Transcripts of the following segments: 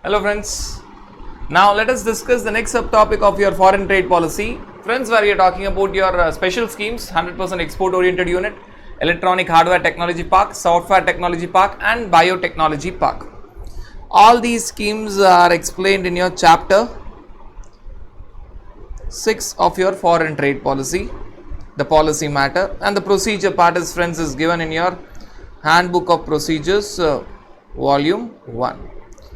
Hello friends. Now let us discuss the next subtopic of your foreign trade policy. Friends, where we are talking about your special schemes, 100% export oriented unit, electronic hardware technology park, software technology park and biotechnology park. All these schemes are explained in your chapter 6 of your foreign trade policy, the policy matter, and the procedure part is friends is given in your handbook of procedures volume 1.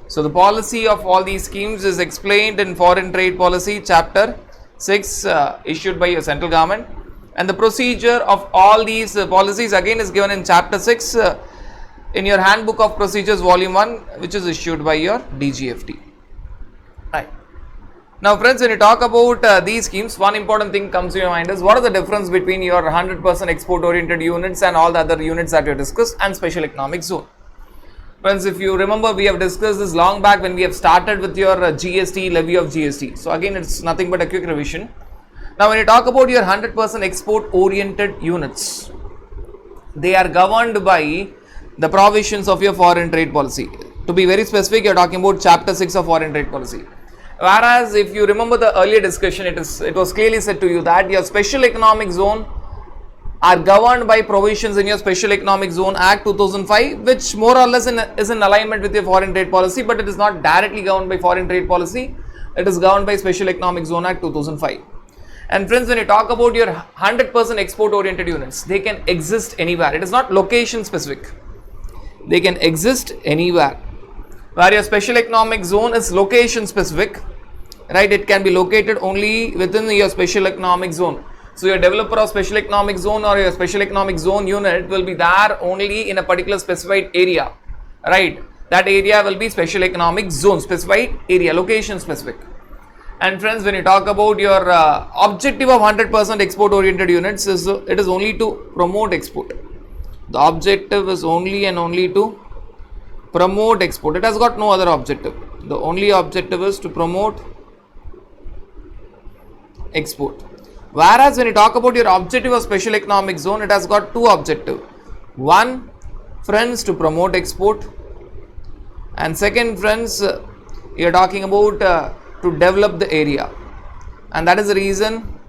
So the policy of all these schemes is explained in foreign trade policy chapter 6 issued by your central government, and the procedure of all these policies again is given in chapter 6 in your handbook of procedures volume 1, which is issued by your DGFT. Right. Now friends, when you talk about these schemes, one important thing comes to your mind is what is the difference between your 100% export oriented units and all the other units that we discussed and special economic zone. Friends, if you remember, we have discussed this long back when we have started with your GST, levy of GST. So again, it's nothing but a quick revision. Now when you talk about your 100% export oriented units, they are governed by the provisions of your foreign trade policy. To be very specific, you are talking about chapter 6 of foreign trade policy. Whereas if you remember the earlier discussion, it was clearly said to you that your special economic zone are governed by provisions in your Special Economic Zone Act 2005, which more or less is in alignment with your foreign trade policy, but it is not directly governed by foreign trade policy. It is governed by Special Economic Zone Act 2005. And friends, when you talk about your 100% export oriented units, they can exist anywhere. It is not location specific. They can exist anywhere. Where your Special Economic Zone is location specific, right? It can be located only within your Special Economic Zone. So your developer of special economic zone or your special economic zone unit will be there only in a particular specified area, right? That area will be special economic zone, specified area, location specific. And friends, when you talk about your objective of 100% export oriented units, it is only to promote export. The objective is only and only to promote export. It has got no other objective. The only objective is to promote export. Whereas when you talk about your objective of special economic zone, it has got two objectives. One, friends, to promote export, and second, friends, you are talking about to develop the area, and that is the reason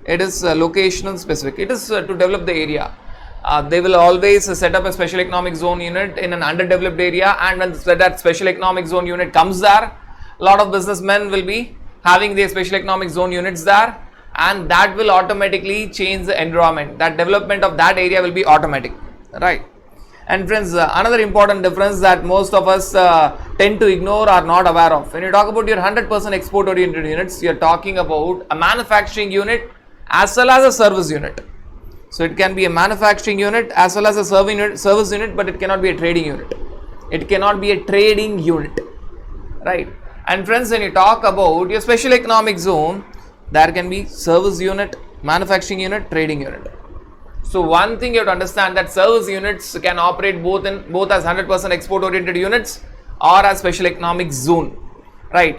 it is locational specific. It is to develop the area. They will always set up a special economic zone unit in an underdeveloped area, and when that special economic zone unit comes there, a lot of businessmen will be having their special economic zone units there, and that will automatically change the environment. That development of that area will be automatic, right? And friends, another important difference that most of us tend to ignore or not aware of. When you talk about your 100% export oriented units, you are talking about a manufacturing unit as well as a service unit. So it can be a manufacturing unit as well as a service unit, but it cannot be a trading unit. It cannot be a trading unit, right? And friends, when you talk about your special economic zone, there can be service unit, manufacturing unit, trading unit. So one thing you have to understand that service units can operate both as 100% export oriented units or as special economic zone, right?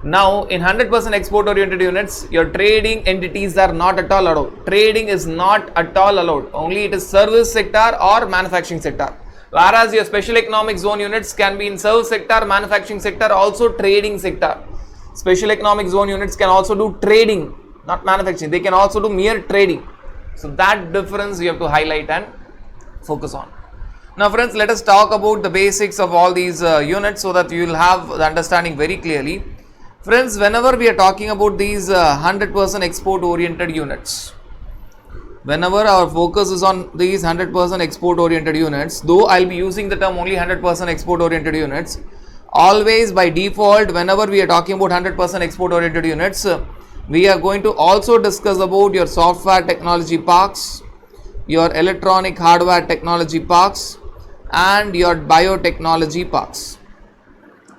Now in 100% export oriented units, your trading entities are not at all allowed. Trading is not at all allowed. Only it is service sector or manufacturing sector. Whereas your special economic zone units can be in service sector, manufacturing sector, also trading sector. Special economic zone units can also do trading, not manufacturing. They can also do mere trading. So that difference you have to highlight and focus on. Now friends, let us talk about the basics of all these units so that you will have the understanding very clearly. Friends, whenever we are talking about these 100% export oriented units, whenever our focus is on these 100% export oriented units, though I will be using the term only 100% export oriented units, always by default, whenever we are talking about 100% export oriented units, we are going to also discuss about your software technology parks, your electronic hardware technology parks and your biotechnology parks,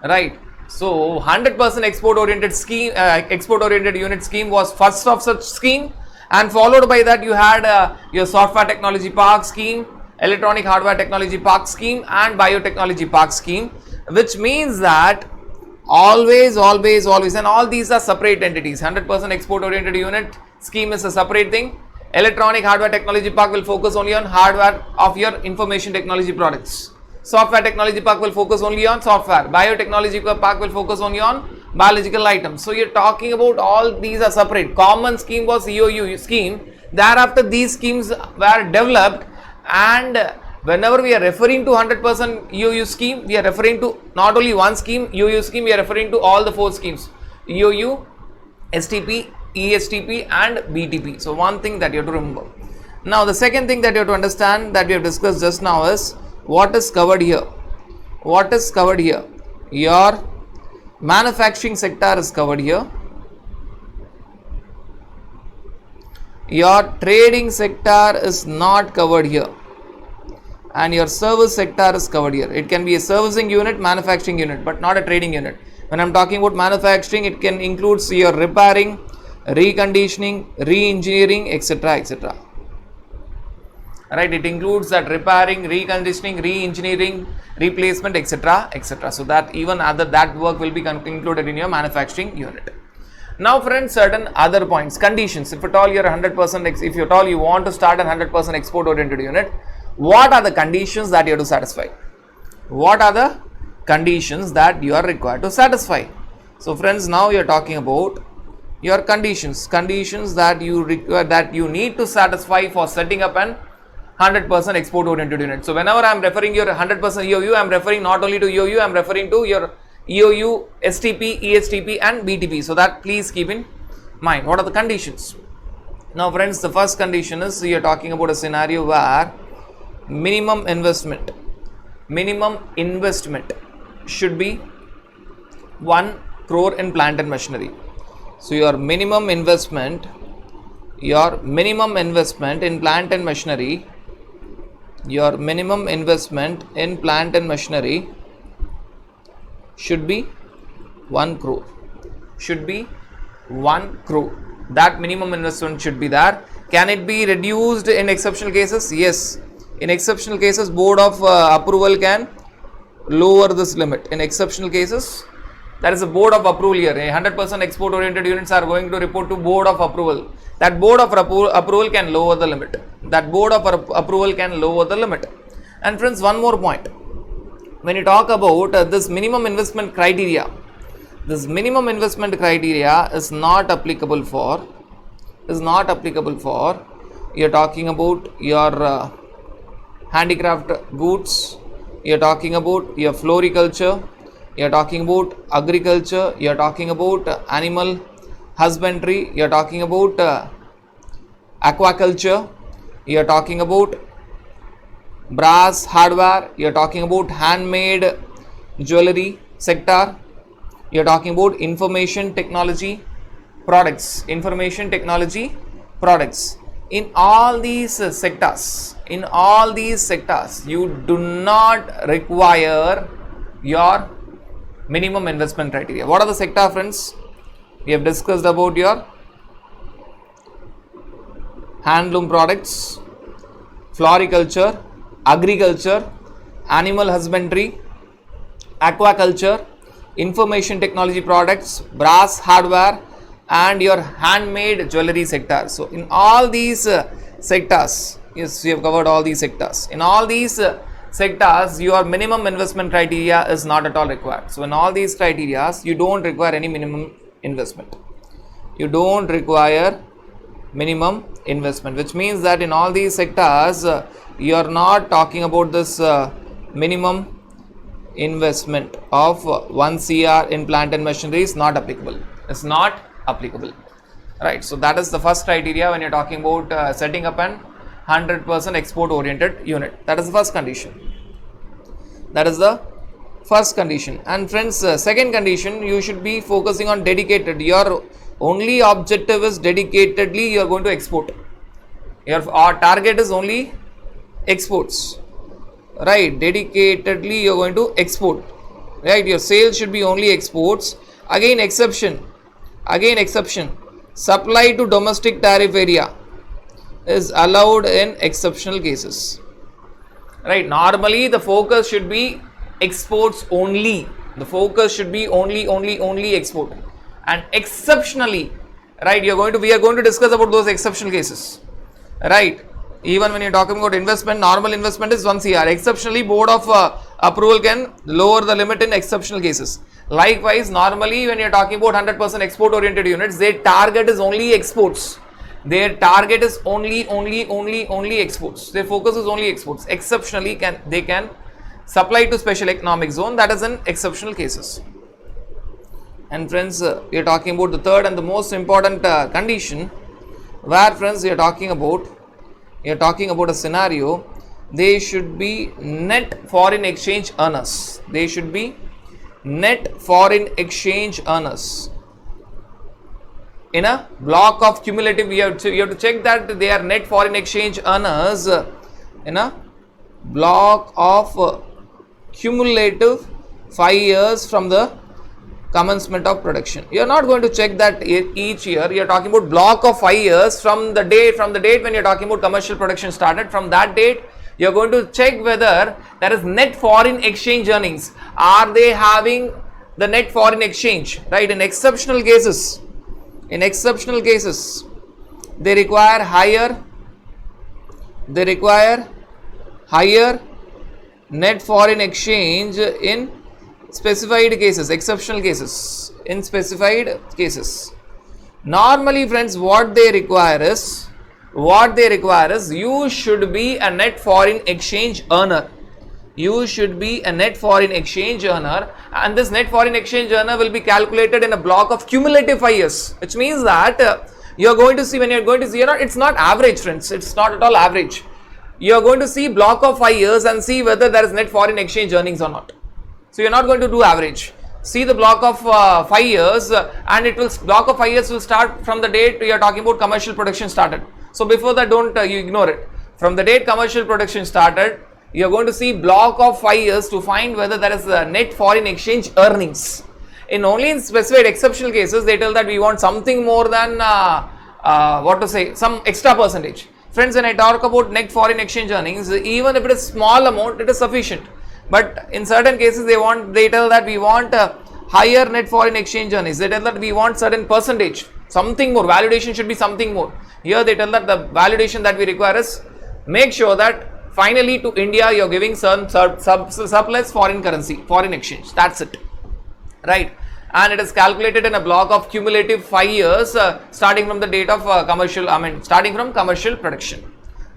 right? So 100% export oriented scheme, export oriented unit scheme was first of such scheme, and followed by that you had your software technology park scheme, electronic hardware technology park scheme and biotechnology park scheme, which means that always, and all these are separate entities. 100% export oriented unit scheme is a separate thing. Electronic hardware technology park will focus only on hardware of your information technology products. Software technology park will focus only on software. Biotechnology park will focus only on biological items. So you're talking about all these are separate. Common scheme was EOU scheme. Thereafter these schemes were developed, and whenever we are referring to 100% EOU scheme, we are referring to not only one scheme, EOU scheme, we are referring to all the 4 schemes: EOU, STP, ESTP and BTP. So one thing that you have to remember. Now the second thing that you have to understand that we have discussed just now is what is covered here. What is covered here? Your manufacturing sector is covered here. Your trading sector is not covered here. And your service sector is covered here. It can be a servicing unit, manufacturing unit, but not a trading unit. When I am talking about manufacturing, it can include your repairing, reconditioning, re-engineering, etc., etc. Right, it includes that repairing, reconditioning, re-engineering, replacement, etc., etc. So that even that work will be included in your manufacturing unit. Now friends, certain other points, conditions. If at all you're 100%, if at all you want to start a 100% export oriented unit, what are the conditions that you have to satisfy? What are the conditions that you are required to satisfy? So friends, now you're talking about your conditions that you require, that you need to satisfy for setting up an 100% export oriented unit. So whenever I am referring your 100% EOU, I am referring not only to EOU, I am referring to your EOU, STP, ESTP and BTP. So that please keep in mind. What are the conditions? Now friends, the first condition is you are talking about a scenario where minimum investment should be 1 crore in plant and machinery. So your minimum investment in plant and machinery, should be 1 crore. That minimum investment should be there. Can it be reduced in exceptional cases? Yes. In exceptional cases, board of approval can lower this limit. In exceptional cases, there is a board of approval here. 100% export oriented units are going to report to board of approval. That board of approval can lower the limit. And friends, one more point. When you talk about this minimum investment criteria, is not applicable for you are talking about your handicraft goods, you are talking about your floriculture, you are talking about agriculture, you are talking about animal husbandry, you are talking about aquaculture, you are talking about brass hardware, you are talking about handmade jewelry sector, you are talking about information technology products. In all these sectors, you do not require your minimum investment criteria. What are the sector, friends? We have discussed about your handloom products, floriculture, agriculture, animal husbandry, aquaculture, information technology products, brass hardware and your handmade jewelry sector. So in all these sectors, yes, we have covered all these sectors. In all these sectors, your minimum investment criteria is not at all required. So in all these criteria, you don't require any minimum investment. Which means that in all these sectors, you are not talking about this minimum investment of 1 CR in plant and machinery is not applicable. It's not applicable. Right. So that is the first criteria when you're talking about setting up an 100% export oriented unit. That is the first condition. And friends, second condition, you should be focusing on dedicated. Your only objective is dedicatedly you are going to export. Our target is only exports. Right, dedicatedly you are going to export. Right, your sales should be only exports. Again exception, supply to domestic tariff area is allowed in exceptional cases. Right, normally the focus should be exports only. Only export. And exceptionally, right, we are going to discuss about those exceptional cases. Right. Even when you're talking about investment, normal investment is 1 CR. Exceptionally, board of approval can lower the limit in exceptional cases. Likewise, normally when you're talking about 100% export oriented units, their target is only exports. Their target is only exports. Their focus is only exports. Exceptionally, they can supply to special economic zone. That is in exceptional cases. And friends, we are talking about the third and the most important condition, where friends we are talking about a scenario. They should be net foreign exchange earners. They should be net foreign exchange earners. In a block of cumulative, you have to check that they are net foreign exchange earners in a block of cumulative 5 years from the commencement of production. You are not going to check that each year. You are talking about block of 5 years from the date when you are talking about commercial production started. From that date, you are going to check whether there is net foreign exchange earnings. Are they having the net foreign exchange? Right? In exceptional cases, they require higher net foreign exchange in specified cases, exceptional cases, in specified cases. Normally friends, what they require is you should be a net foreign exchange earner. You should be a net foreign exchange earner, and this net foreign exchange earner will be calculated in a block of cumulative 5 years, which means that you are going to see, when you are going to see, it's not average friends, it's not at all average. You are going to see block of 5 years and see whether there is net foreign exchange earnings or not. So you are not going to do average. See the block of 5 years, and block of 5 years will start from the date you are talking about commercial production started. So before that, don't you ignore it. From the date commercial production started, you are going to see block of 5 years to find whether there is net foreign exchange earnings. Only in specified exceptional cases, they tell that we want something more than some extra percentage. Friends, when I talk about net foreign exchange earnings, even if it is small amount, it is sufficient. But in certain cases, they tell that we want higher net foreign exchange earnings. They tell that we want certain percentage, something more. Validation should be something more. Here they tell that the validation that we require is make sure that finally to India you are giving some surplus foreign currency, foreign exchange. That's it, right? And it is calculated in a block of cumulative 5 years, starting from the date of starting from commercial production,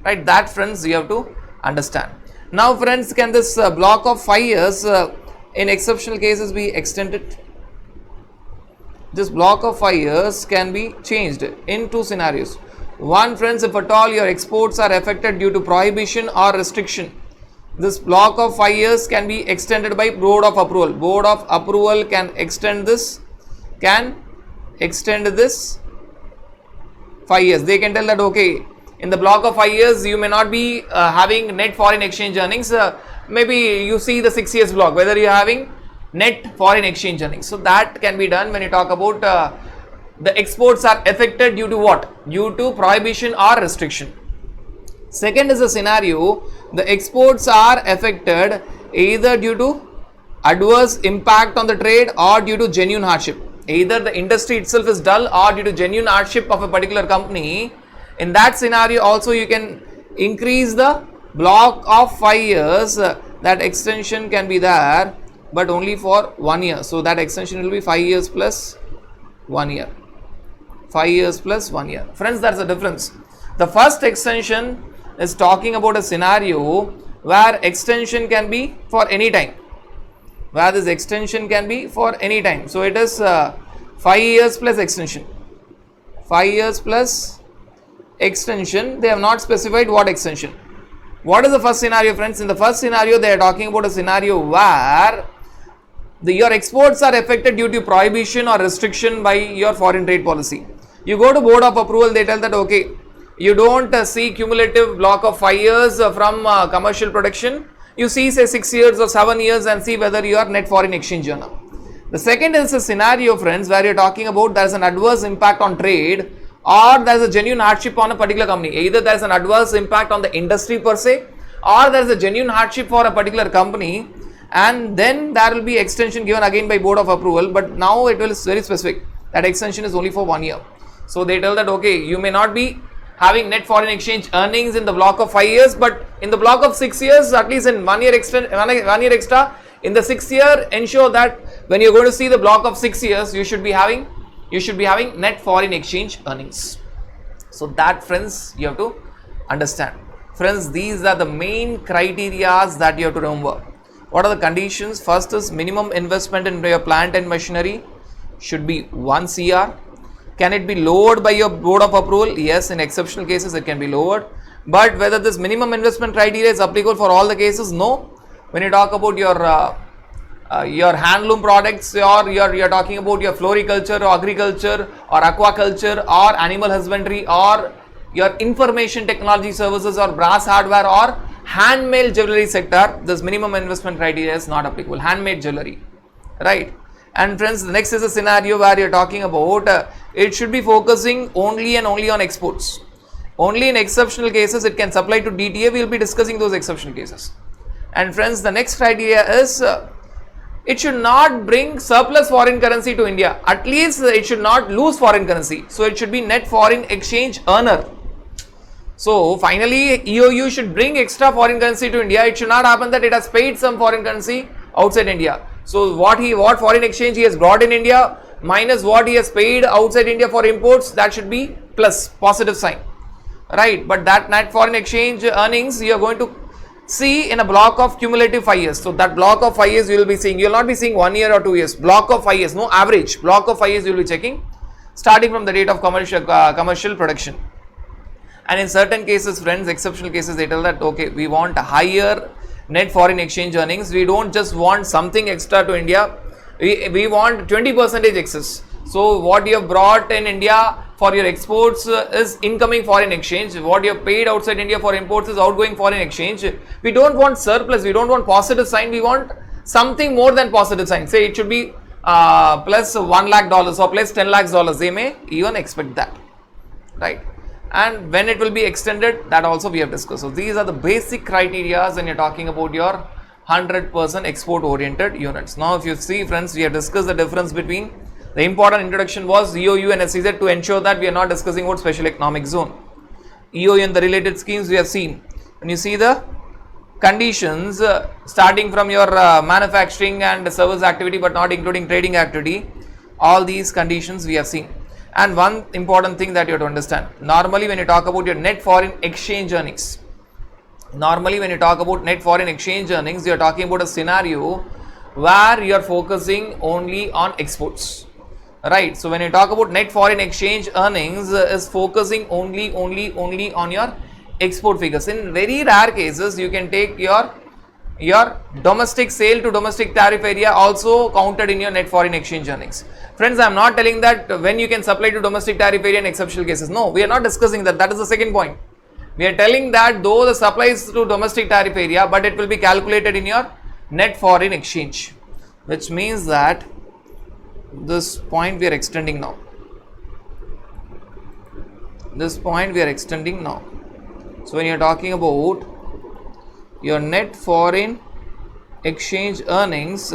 right? That friends you have to understand. Now friends, can this block of 5 years in exceptional cases be extended? This block of 5 years can be changed in two scenarios. One, friends, if at all your exports are affected due to prohibition or restriction, this block of 5 years can be extended by board of approval. Board of approval can extend this 5 years. They can tell that okay, in the block of 5 years you may not be having net foreign exchange earnings. Maybe you see the 6 years block whether you are having net foreign exchange earnings. So that can be done when you talk about the exports are affected due to what? Due to prohibition or restriction. Second is a scenario, the exports are affected either due to adverse impact on the trade or due to genuine hardship. Either the industry itself is dull or due to genuine hardship of a particular company. In that scenario also you can increase the block of 5 years. That extension can be there, but only for 1 year. So that extension will be 5 years plus 1 year. 5 years plus 1 year. Friends, that's the difference. The first extension is talking about a scenario where extension can be for any time. Where this extension can be for any time. So it is 5 years plus extension. 5 years plus extension. They have not specified what extension. What is the first scenario, friends? In the first scenario, they are talking about a scenario where your exports are affected due to prohibition or restriction by your foreign trade policy. You go to board of approval, they tell that okay, you don't see cumulative block of 5 years from commercial production. You see say 6 years or 7 years and see whether you are net foreign exchange earner. The second is a scenario, friends, where you are talking about there is an adverse impact on trade or there is a genuine hardship on a particular company. Either there is an adverse impact on the industry per se or there is a genuine hardship for a particular company, and then there will be extension given again by board of approval, but now it will is very specific. That extension is only for 1 year. So they tell that okay, you may not be having net foreign exchange earnings in the block of 5 years, but in the block of 6 years, at least in 1 year extra, in the 6th year, ensure that when you're going to see the block of 6 years, you should be having net foreign exchange earnings. So that, friends, you have to understand. Friends, these are the main criterias that you have to remember. What are the conditions? First is minimum investment in your plant and machinery should be 1 CR. Can it be lowered by your board of approval? Yes, in exceptional cases it can be lowered. But whether this minimum investment criteria is applicable for all the cases? No. When you talk about your handloom products, or you're talking about your floriculture or agriculture or aquaculture or animal husbandry or your information technology services or brass hardware or handmade jewelry sector, this minimum investment criteria is not applicable. Handmade jewelry, right? And friends, the next is a scenario where you're talking about it should be focusing only and only on exports. Only in exceptional cases it can supply to DTA. We will be discussing those exceptional cases. And friends, the next criteria is it should not bring surplus foreign currency to India. At least it should not lose foreign currency. So it should be net foreign exchange earner. So finally, EOU should bring extra foreign currency to India. It should not happen that it has paid some foreign currency outside India. So what foreign exchange he has brought in India minus what he has paid outside India for imports, that should be plus, positive sign, right? But that net foreign exchange earnings you are going to see in a block of cumulative 5 years. So that block of 5 years you will be seeing. You will not be seeing 1 year or 2 years. Block of 5 years, no average. Block of 5 years you will be checking, starting from the date of commercial production. And in certain cases, friends, exceptional cases, they tell that okay, we want a higher net foreign exchange earnings. We don't just want something extra to India. We want 20% excess. So what you have brought in India for your exports is incoming foreign exchange. What you have paid outside India for imports is outgoing foreign exchange. We don't want surplus. We don't want positive sign. We want something more than positive sign. Say it should be plus $1 lakh or plus $10 lakhs. They may even expect that, right? And when it will be extended, that also we have discussed. So these are the basic criteria when you're talking about your 100% export oriented units. Now if you see, friends, we have discussed the difference between the important introduction was EOU and SEZ to ensure that we are not discussing about special economic zone. EOU and the related schemes we have seen. When you see the conditions starting from your manufacturing and service activity but not including trading activity, all these conditions we have seen. And one important thing that you have to understand, normally when you talk about your net foreign exchange earnings, you are talking about a scenario where you are focusing only on exports, right? So when you talk about net foreign exchange earnings is focusing only on your export figures. In very rare cases, you can take your domestic sale to domestic tariff area also counted in your net foreign exchange earnings. Friends, I am not telling that when you can supply to domestic tariff area in exceptional cases. No, we are not discussing that. That is the second point. We are telling that though the supplies to domestic tariff area, but it will be calculated in your net foreign exchange, which means that this point we are extending now. So when you are talking about your net foreign exchange earnings,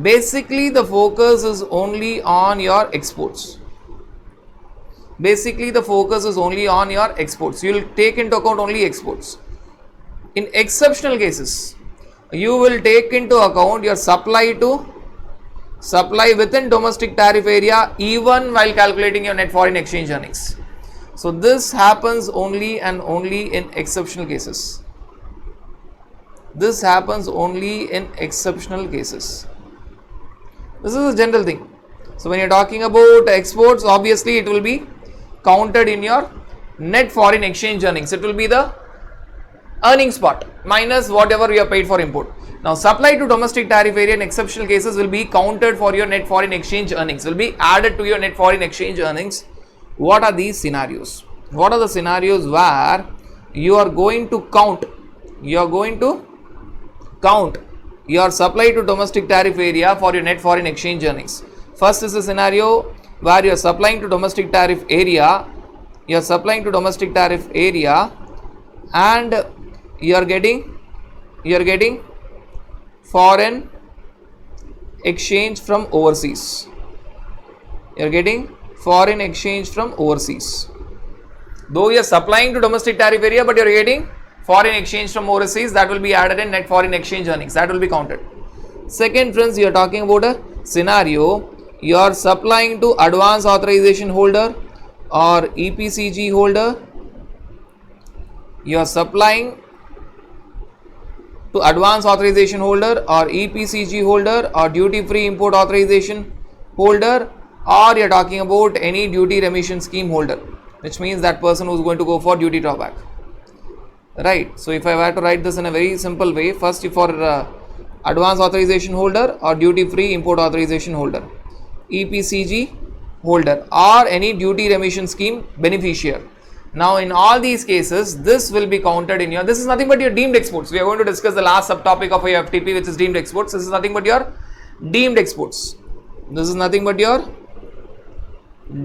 basically the focus is only on your exports. You will take into account only exports. In exceptional cases, you will take into account your supply within domestic tariff area even while calculating your net foreign exchange earnings. So this happens only and only in exceptional cases. This is a general thing. So when you are talking about exports, obviously it will be counted in your net foreign exchange earnings. It will be the earnings part minus whatever you have paid for import. Now supply to domestic tariff area in exceptional cases will be counted for your net foreign exchange earnings, will be added to your net foreign exchange earnings. What are these scenarios? What are the scenarios where you are going to count your supply to domestic tariff area for your net foreign exchange earnings? First is a scenario where you are supplying to domestic tariff area, and you are getting foreign exchange from overseas. Though you are supplying to domestic tariff area, but you are getting foreign exchange from overseas, that will be added in net foreign exchange earnings. That will be counted. Second, friends, you are talking about a scenario. You are supplying to advance authorization holder or EPCG holder. You are supplying to advance authorization holder or EPCG holder or duty free import authorization holder, or you are talking about any duty remission scheme holder, which means that person who is going to go for duty drawback, right? So if I were to write this in a very simple way, first for advance authorization holder or duty free import authorization holder, EPCG holder, or any duty remission scheme beneficiary. Now in all these cases, this will be counted in your, this is nothing but your deemed exports. We are going to discuss the last subtopic of your FTP, which is deemed exports. This is nothing but your deemed exports. This is nothing but your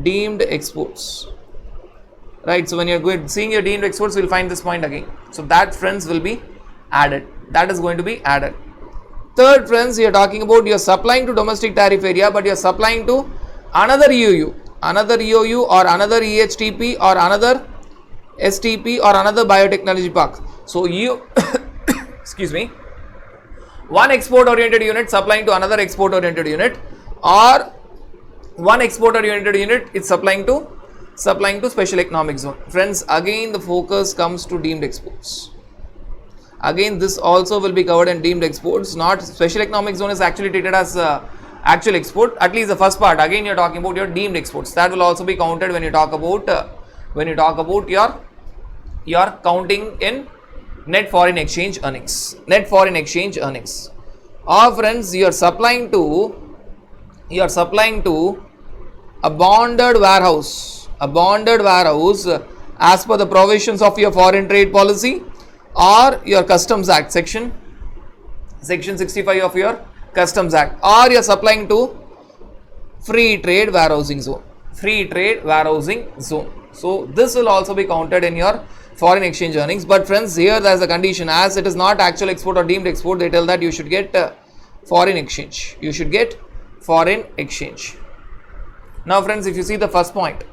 deemed exports, right? So when you are going seeing your deemed exports, we will find this point again. So that, friends, will be added. That is going to be added. Third, friends, you are talking about you are supplying to domestic tariff area, but you are supplying to another EOU or another EHTP or another STP or another biotechnology park. So you excuse me, one export oriented unit supplying to another export oriented unit, or one export oriented unit is supplying to special economic zone. Friends, again the focus comes to deemed exports. Again, this also will be covered in deemed exports. Not special economic zone is actually treated as actual export, at least the first part. Again, you are talking about your deemed exports. That will also be counted when you talk about your counting in net foreign exchange earnings. Net foreign exchange earnings. Or friends, you are supplying to a bonded warehouse as per the provisions of your foreign trade policy or your Customs Act, section 65 of your Customs Act, or you are supplying to free trade warehousing zone. So this will also be counted in your foreign exchange earnings. But friends, here there is a condition, as it is not actual export or deemed export, they tell that you should get foreign exchange. Now friends, if you see the first point,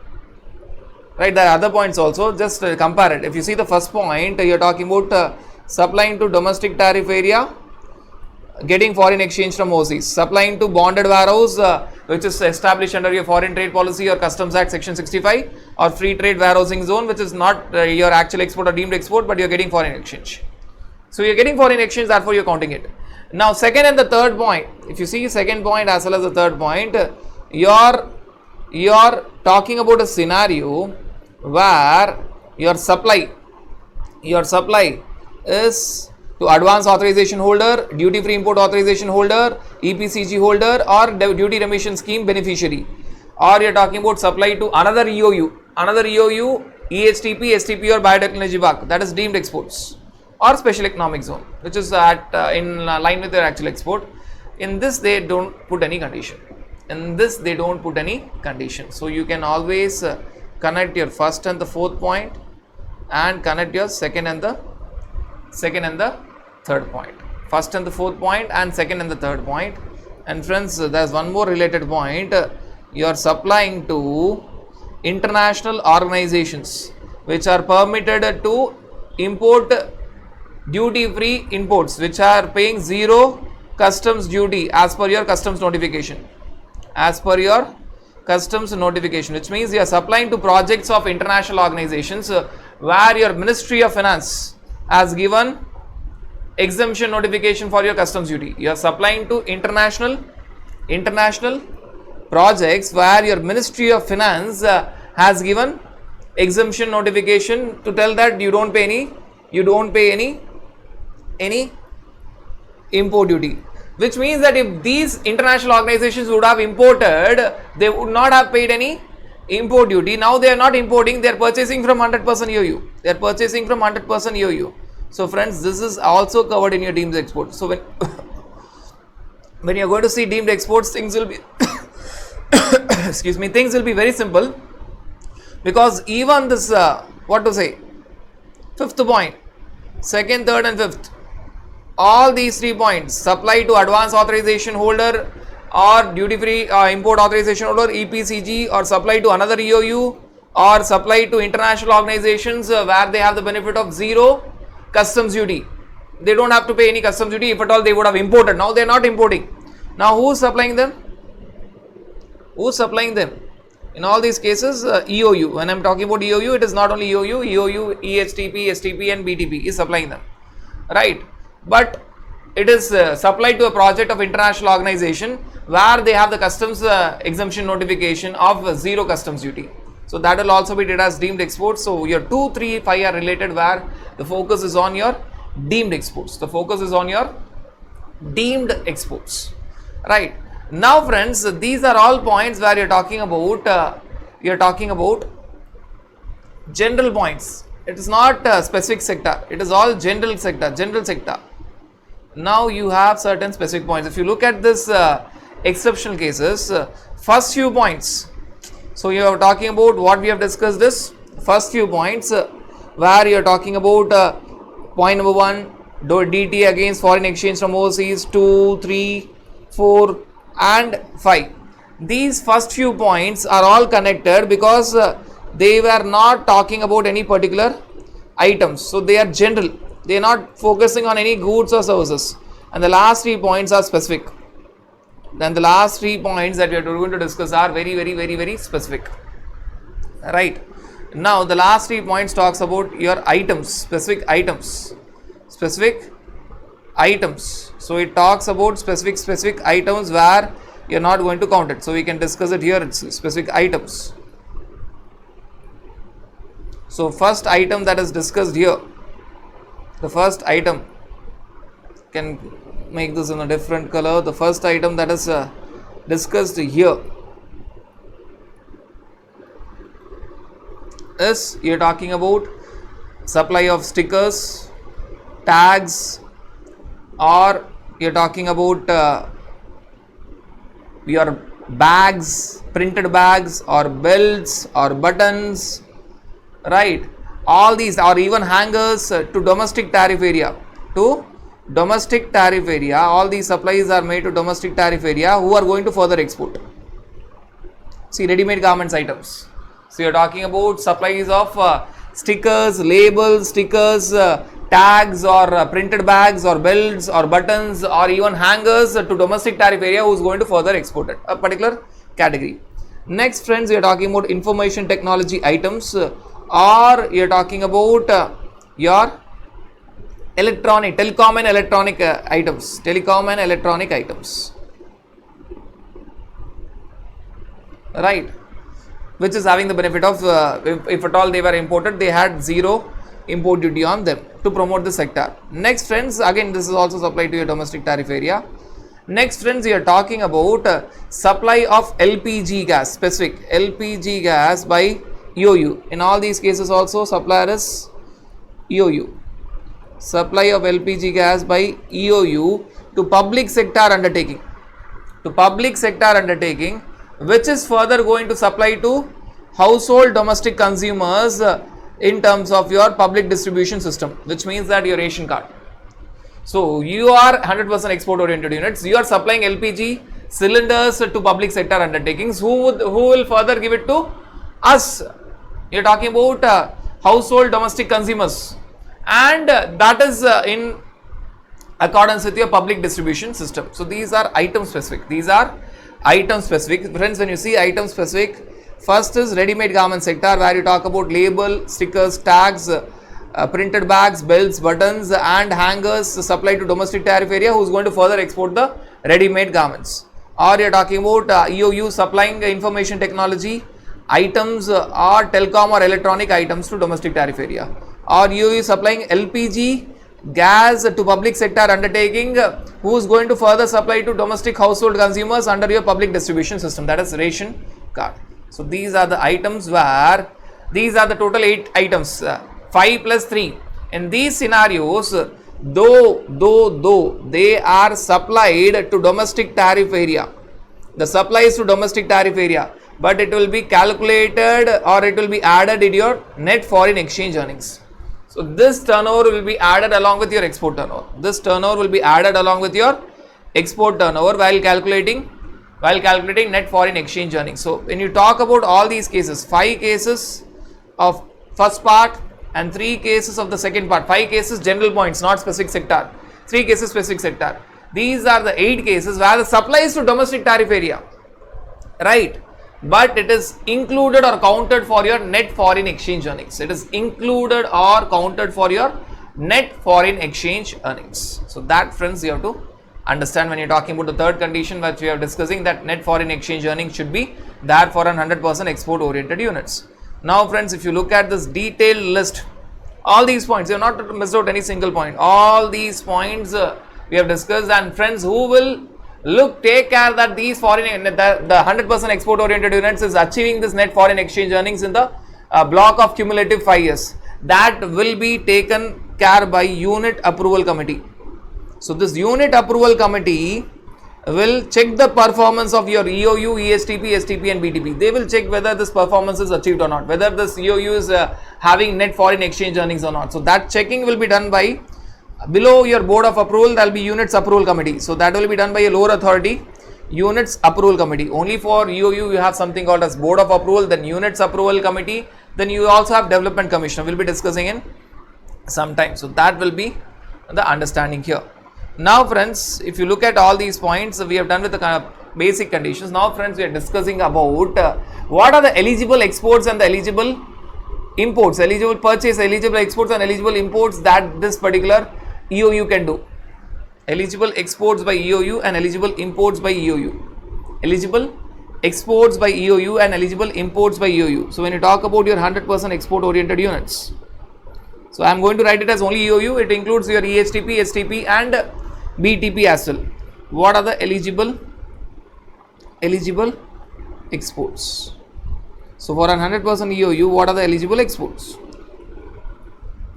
right, there are other points also, just compare it. If you see the first point, you are talking about supplying to domestic tariff area, getting foreign exchange from overseas, supplying to bonded warehouse which is established under your foreign trade policy or Customs Act section 65, or free trade warehousing zone, which is not your actual export or deemed export, but you are getting foreign exchange. So you are getting foreign exchange, therefore you are counting it. Now second and the third point, if you see second point as well as the third point, you are talking about a scenario where your supply is to advance authorization holder, duty free import authorization holder, EPCG holder, or duty remission scheme beneficiary, or you are talking about supply to another EOU, EHTP, STP or biotechnology park, that is deemed exports, or special economic zone, which is in line with their actual export. In this they don't put any condition. So you can always connect your first and the fourth point and connect your second and the third point. First and the fourth point and second and the third point. And friends, there is one more related point. You are supplying to international organizations which are permitted to import duty free imports, which are paying zero customs duty as per your customs notification. Which means you are supplying to projects of international organizations where your Ministry of Finance has given exemption notification for your customs duty. You are supplying to international projects where your Ministry of Finance has given exemption notification to tell that you don't pay any import duty. Which means that if these international organizations would have imported, they would not have paid any import duty. Now they are not importing, they are purchasing from 100% EOU. So friends, this is also covered in your deemed exports. So when you are going to see deemed exports, things will be things will be very simple, because even this fifth point, second, third and fifth, all these 3 points, supply to advance authorization holder or duty free import authorization holder, EPCG, or supply to another EOU or supply to international organizations where they have the benefit of zero customs duty. They don't have to pay any customs duty. If at all they would have imported. Now they are not importing. Now who is supplying them? Who is supplying them? In all these cases, EOU. When I am talking about EOU, it is not only EOU, EHTP, STP and BTP is supplying them. Right. But it is supplied to a project of international organization where they have the customs exemption notification of zero customs duty. So that will also be treated as deemed exports. So your 2, 3, 5 are related where the focus is on your deemed exports. The focus is on your deemed exports. Right. Now friends, these are all points where you're talking about general points. It is not specific sector. It is all general sector. Now you have certain specific points. If you look at this exceptional cases, first few points. So you are talking about what we have discussed is first few points where you are talking about point number 1, DT against foreign exchange from overseas, 2, 3, 4 and 5. These first few points are all connected because they were not talking about any particular items. So they are general. They are not focusing on any goods or services. And the last 3 points are specific. Then the last 3 points that we are going to discuss are very specific. Right. Now the last 3 points talks about your items, specific items. So it talks about specific items where you are not going to count it. So we can discuss it here. It's specific items. So first item that is discussed here. The first item, can make this in a different color. The first item that is discussed here is you are talking about supply of stickers, tags, or you are talking about your bags, printed bags or belts or buttons, right? All these, or even hangers to domestic tariff area. All these supplies are made to domestic tariff area who are going to further export. See, ready-made garments items. So you are talking about supplies of stickers, labels, tags or printed bags or belts or buttons or even hangers to domestic tariff area who is going to further export it, a particular category. Next friends, we are talking about information technology items, or you are talking about your telecom and electronic items, right, which is having the benefit of if at all they were imported, they had zero import duty on them to promote the sector. Next friends, again this is also supplied to your domestic tariff area. Next friends, we are talking about supply of LPG gas, specific LPG gas by EOU. In all these cases also supplier is EOU. Supply of LPG gas by EOU to public sector undertaking. Which is further going to supply to household domestic consumers in terms of your public distribution system, which means that your ration card. So you are 100% export oriented units, you are supplying LPG cylinders to public sector undertakings. Who will further give it to us? You are talking about household domestic consumers, and that is in accordance with your public distribution system. So these are item specific. Friends, when you see item specific, first is ready-made garment sector where you talk about label, stickers, tags, printed bags, belts, buttons and hangers supplied to domestic tariff area who is going to further export the ready-made garments. Or you are talking about EOU supplying information technology items or telecom or electronic items to domestic tariff area. Or EOU supplying LPG gas to public sector undertaking who is going to further supply to domestic household consumers under your public distribution system, that is ration card. So these are the items where these are the total 8 items, 5 plus 3. In these scenarios, though they are supplied to domestic tariff area, the supply is to domestic tariff area, but it will be calculated or it will be added in your net foreign exchange earnings. So this turnover will be added along with your export turnover. While calculating while calculating net foreign exchange earnings. So when you talk about all these cases, 5 cases of first part and 3 cases of the second part, 5 cases general points, not specific sector, 3 cases specific sector. These are the 8 cases where the supply is to domestic tariff area, right? But it is included or counted for your net foreign exchange earnings. It is included or counted for your net foreign exchange earnings. So that, friends, you have to understand when you're talking about the third condition which we are discussing, that net foreign exchange earnings should be there for 100% export oriented units. Now friends, if you look at this detailed list, all these points, you have not missed out any single point. All these points we have discussed, and friends, who will take care that these foreign, the 100% export oriented units is achieving this net foreign exchange earnings in the block of cumulative 5 years. That will be taken care by unit approval committee. So this unit approval committee will check the performance of your EOU, ESTP, STP and BTP. They will check whether this performance is achieved or not, whether this EOU is having net foreign exchange earnings or not. So that checking will be done by, below your board of approval, there will be units approval committee. So that will be done by a lower authority, units approval committee. Only for EOU you have something called as board of approval, then units approval committee, then you also have development commissioner. We will be discussing in some time. So that will be the understanding here. Now friends, if you look at all these points, we have done with the kind of basic conditions. Now friends, we are discussing about what are the eligible exports and the eligible imports, eligible purchase, eligible exports and eligible imports that this particular EOU can do. Eligible exports by EOU and eligible imports by EOU. Eligible exports by EOU and eligible imports by EOU. So when you talk about your 100% export oriented units, so I am going to write it as only EOU. It includes your ESTP, STP and BTP as well. What are the eligible exports? So for 100% EOU, what are the eligible exports?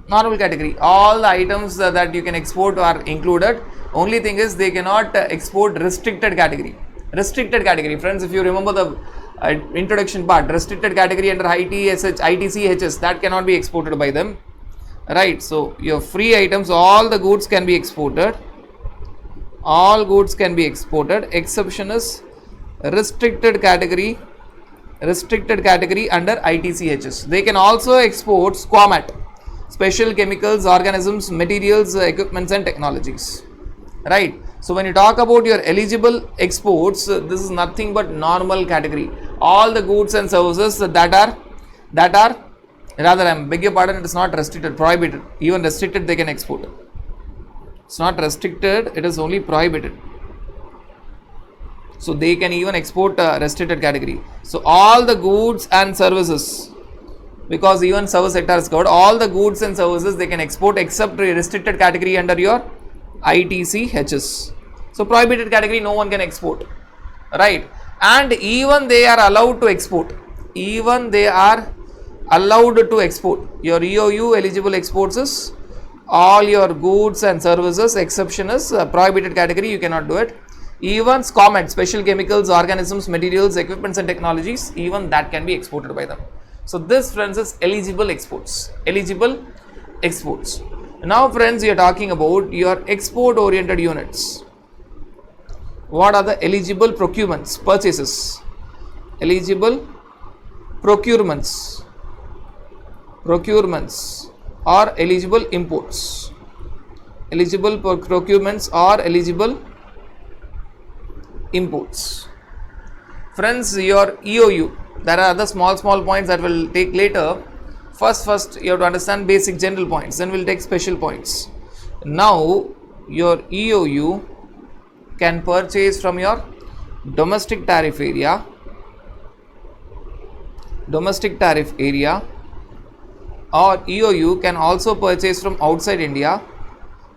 Normal category. All the items that you can export are included. Only thing is they cannot export restricted category. Restricted category, friends, if you remember the introduction part, restricted category under ITCHS, that cannot be exported by them, right? So your free items, all the goods can be exported. All goods can be exported. Exception is restricted category under ITCHS. They can also export SQUAMAT, special chemicals, organisms, materials, equipments and technologies, right? So when you talk about your eligible exports, this is nothing but normal category. All the goods and services that are rather, I beg your pardon, it is not restricted, prohibited. Even restricted they can export. It's not restricted, it is only prohibited. So they can even export restricted category. So all the goods and services, because even service sector is covered, all the goods and services they can export except restricted category under your ITCHS. So prohibited category no one can export, right? And even they are allowed to export. Even they are allowed to export. Your EOU eligible exports is all your goods and services. Exception is prohibited category, you cannot do it. Even SQUAMAT, special chemicals, organisms, materials, equipments and technologies, even that can be exported by them. So this, friends, is eligible exports. Eligible exports. Now friends, we are talking about your export oriented units. What are the eligible procurements, purchases? Eligible procurements or eligible imports. Eligible procurements or eligible imports. Friends, your EOU, there are other small points that will take later. First you have to understand basic general points, then we'll take special points. Now your EOU can purchase from your domestic tariff area, or EOU can also purchase from outside India,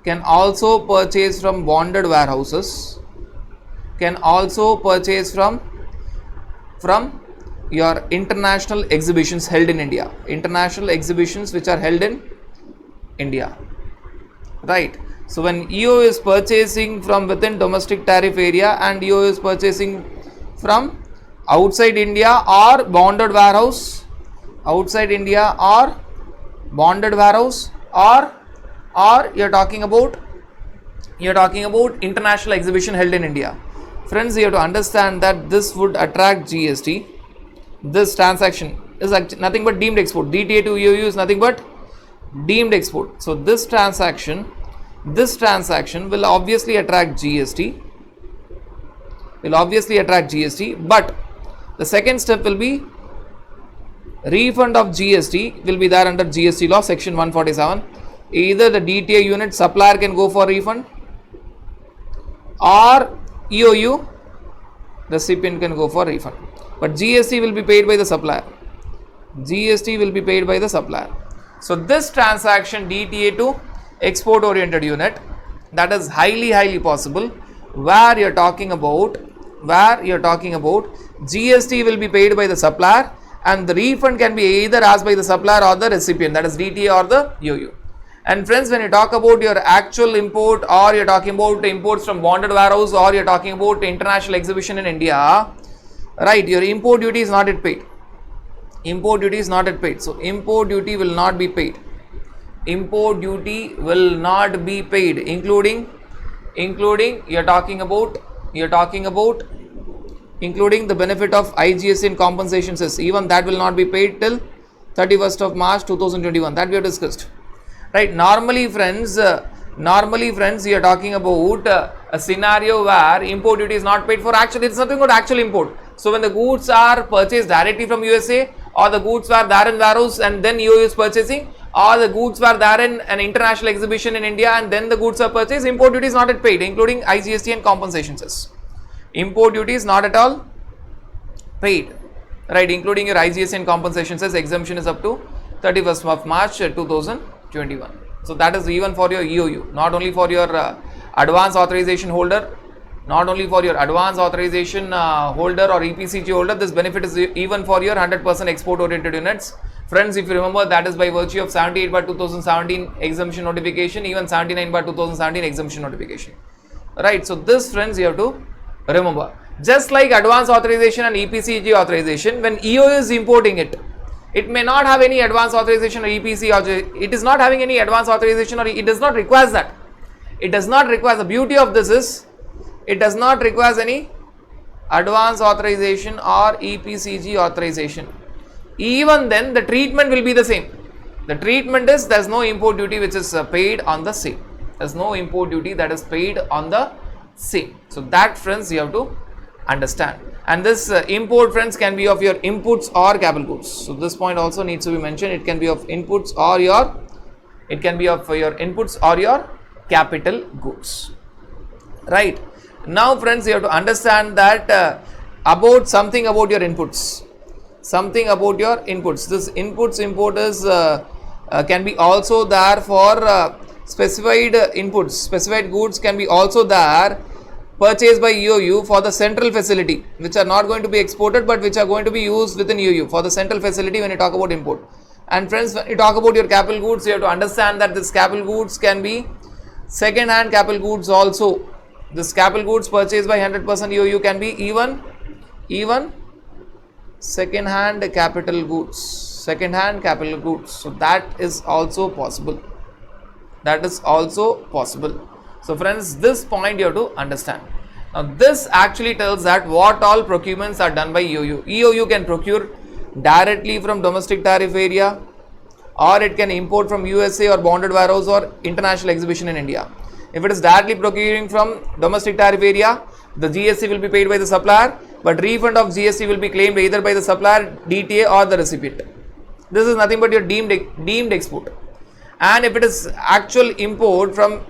can also purchase from bonded warehouses, can also purchase from your international exhibitions held in India, international exhibitions which are held in India, right? So when EOU is purchasing from within domestic tariff area and EOU is purchasing from outside India or bonded warehouse, outside India or bonded warehouse, or you're talking about international exhibition held in India. Friends, you have to understand that this would attract GST. This transaction is nothing but deemed export. DTA to EOU is nothing but deemed export. So this transaction will obviously attract GST. But the second step will be refund of GST will be there under GST law section 147. Either the DTA unit supplier can go for refund, or EOU recipient can go for refund. But GST will be paid by the supplier. So this transaction DTA to export oriented unit, that is highly possible, where you're talking about GST will be paid by the supplier and the refund can be either asked by the supplier or the recipient, that is DTA or the EOU. And friends, when you talk about your actual import, or you're talking about imports from bonded warehouse, or you're talking about international exhibition in India, right, your import duty is not yet paid. So import duty will not be paid. Including you're talking about including the benefit of IGST and compensation cess, even that will not be paid till 31st of March 2021. That we have discussed. Right, normally friends, you are talking about a scenario where import duty is not paid for. Actually, it's nothing but actual import. So when the goods are purchased directly from USA, or the goods were there in warehouse and then EOU is purchasing, or the goods were there in an international exhibition in India and then the goods are purchased, import duty is not yet paid, including IGST and compensation cess. Import duty is not at all paid, right, including your IGST and compensation cess. Exemption is up to 31st of March 2021. So that is even for your EOU, not only for your advance authorization holder, or EPCG holder. This benefit is even for your 100% export oriented units. Friends, if you remember, that is by virtue of 78/2017 exemption notification, even 79/2017 exemption notification. Right, so this, friends, you have to remember. Just like advance authorization and EPCG authorization, when EOU is importing it, it may not have any advance authorization or EPC, or it is not having any advance authorization, or it does not require that. The beauty of this is, it does not require any advance authorization or EPCG authorization. Even then, the treatment will be the same. The treatment is, there is no import duty which is paid on the same. There is no import duty that is paid on the same. So that, friends, you have to understand. And this import, friends, can be of your inputs or capital goods. So this point also needs to be mentioned. It can be of inputs or your capital goods. Right. Now, friends, you have to understand that about your inputs. This inputs import is can be also there for specified inputs. Specified goods can be also there purchased by EOU for the central facility, which are not going to be exported but which are going to be used within EOU for the central facility when you talk about import. And friends, when you talk about your capital goods, you have to understand that this capital goods can be second hand capital goods also. This capital goods purchased by 100% EOU can be even second hand capital goods. So that is also possible. So friends, this point you have to understand. Now this actually tells that what all procurements are done by EOU. EOU can procure directly from domestic tariff area, or it can import from USA or bonded warehouse or international exhibition in India. If it is directly procuring from domestic tariff area, the GST will be paid by the supplier, but refund of GST will be claimed either by the supplier, DTA, or the recipient. This is nothing but your deemed export. And if it is actual import from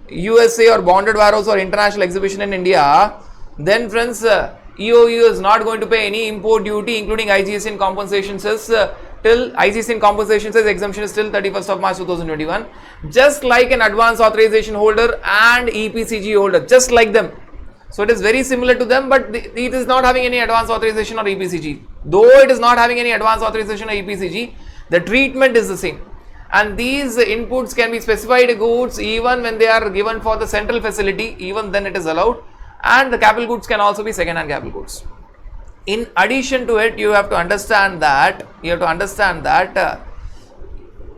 USA or bonded warehouse or international exhibition in India, then friends, EOU is not going to pay any import duty, including IGST and compensation cess till IGST and compensation cess exemption is till 31st of March 2021. Just like an advance authorization holder and EPCG holder, just like them. So it is very similar to them, but it is not having any advance authorization or EPCG. Though it is not having any advance authorization or EPCG, the treatment is the same. And these inputs can be specified goods even when they are given for the central facility, even then it is allowed. And the capital goods can also be second hand capital goods. In addition to it, you have to understand that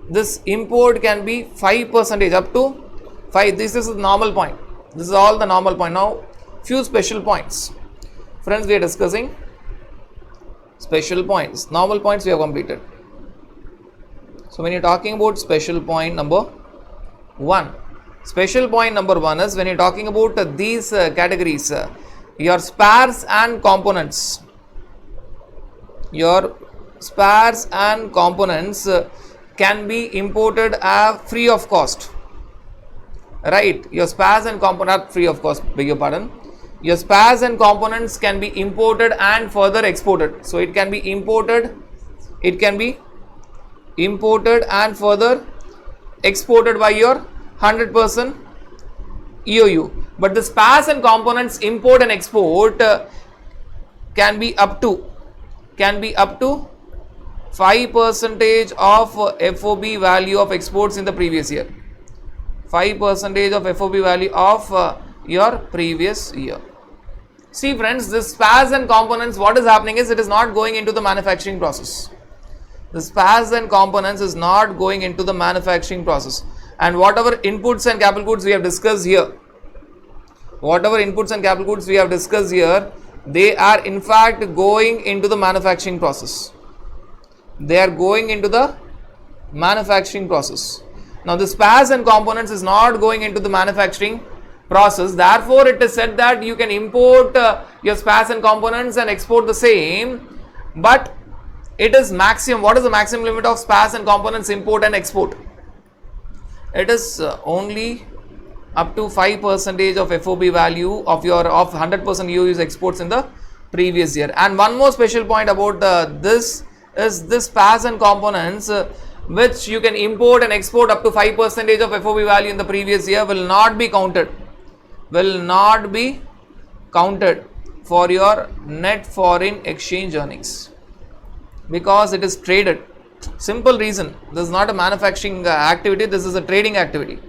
this import can be 5% up to 5. This is the normal point. This is all the normal point. Now few special points. Friends, we are discussing special points. Normal points we have completed. So when you're talking about special point number 1, special point number 1 is when you're talking about these categories, your spares and components. Your spares and components can be imported free of cost. Right, your spares and components are free of cost, beg your pardon. Your spares and components can be imported and further exported. So it can be imported and further exported by your 100% EOU. But the spares and components import and export can be up to 5% of FOB value of exports in the previous year. 5% of FOB value of your previous year. See friends, this spares and components, what is happening is it is not going into the manufacturing process. The spares and components is not going into the manufacturing process. And whatever inputs and capital goods we have discussed here, they are in fact going into the manufacturing process. They are going into the manufacturing process. Now the spares and components is not going into the manufacturing process. Therefore, it is said that you can import your spares and components and export the same, but it is maximum. What is the maximum limit of spares and components import and export? It is only up to 5% of FOB value of 100% EOU's exports in the previous year. And one more special point about this is this spares and components which you can import and export up to 5% of FOB value in the previous year will not be counted for your net foreign exchange earnings, because it is traded. Simple reason, this is not a manufacturing activity, this is a trading activity.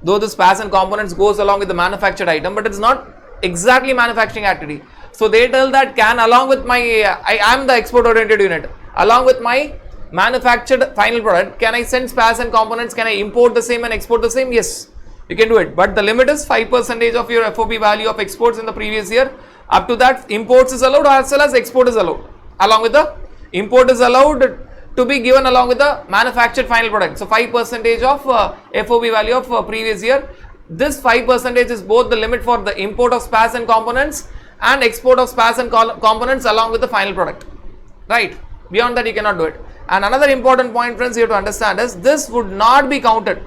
Though the spares and components goes along with the manufactured item, but it's not exactly manufacturing activity. So they tell that along with my, I am the export oriented unit, along with my manufactured final product, can I send spares and components, can I import the same and export the same? Yes, you can do it, but the limit is 5% of your FOB value of exports in the previous year. Up to that, imports is allowed as well as export is allowed. Along with the import is allowed to be given along with the manufactured final product. So 5% of FOB value of previous year. This 5% is both the limit for the import of spares and components and export of spares and components along with the final product. Right? Beyond that, you cannot do it. And another important point, friends, you have to understand is this would not be counted.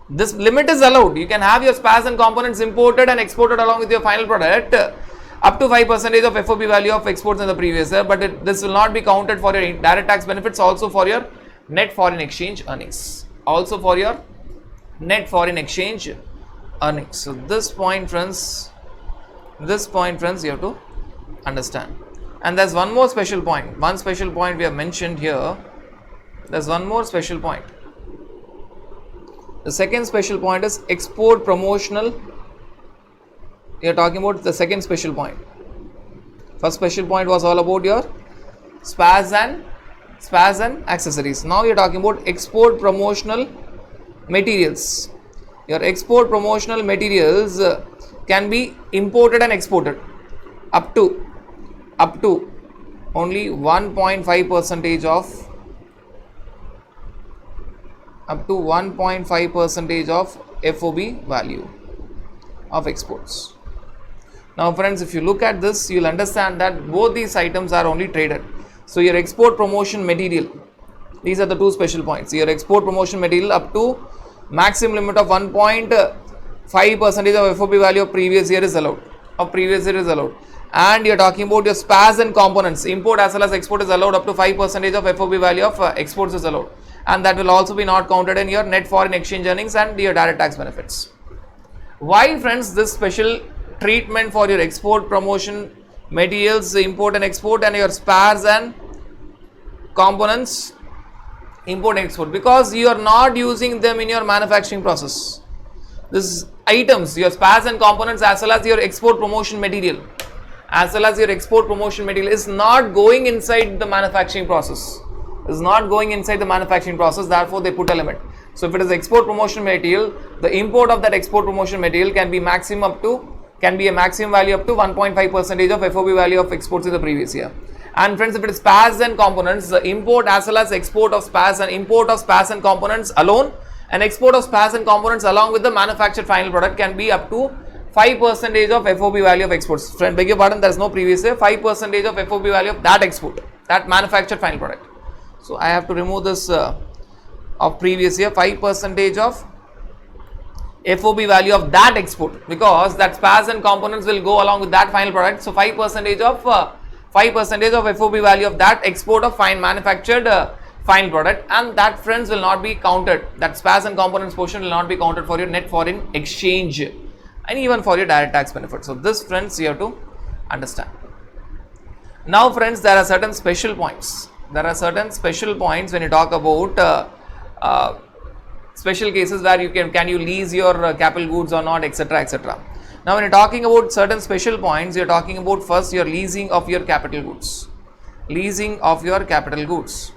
This limit is allowed. You can have your spares and components imported and exported along with your final product up to 5% of FOB value of exports in the previous year, but this will not be counted for your direct tax benefits, also for your net foreign exchange earnings. So this point, friends, you have to understand. And there's one more special point. One special point we have mentioned here. There's one more special point. The second special point is export promotional. We are talking about the second special point. First special point was all about your spares and accessories. Now we are talking about export promotional materials. Your export promotional materials can be imported and exported up to only 1.5% of FOB value of exports. Now friends, if you look at this, you will understand that both these items are only traded. So your export promotion material, these are the two special points. Your export promotion material up to maximum limit of 1.5% of FOB value of previous year is allowed. And you are talking about your spares and components, import as well as export is allowed up to 5% of FOB value of exports is allowed. And that will also be not counted in your net foreign exchange earnings and your direct tax benefits. Why, friends, this special treatment for your export promotion materials, import and export, and your spares and components, import and export? Because you are not using them in your manufacturing process. These items, your spares and components as well as your export promotion material, is not going inside the manufacturing process. Therefore they put a limit. So if it is export promotion material, the import of that export promotion material can be maximum up to can be a maximum value up to 1.5% of FOB value of exports in the previous year. And friends, if it is spares and components, the import as well as export of spares and import of spares and components alone and export of spares and components along with the manufactured final product can be up to 5% of FOB value of exports. Friend, beg your pardon, there is no previous year. 5% of FOB value of that export, that manufactured final product. So I have to remove this of previous year, 5% of FOB value of that export, because that spares and components will go along with that final product. So 5% of FOB value of that export of fine manufactured final product, and that friends will not be counted. That spares and components portion will not be counted for your net foreign exchange and even for your direct tax benefit. So this friends you have to understand. Now friends, there are certain special points. There are certain special points when you talk about special cases where you can you lease your capital goods or not, etc., etc. Now when you're talking about certain special points, you're talking about first your leasing of your capital goods. Leasing of your capital goods.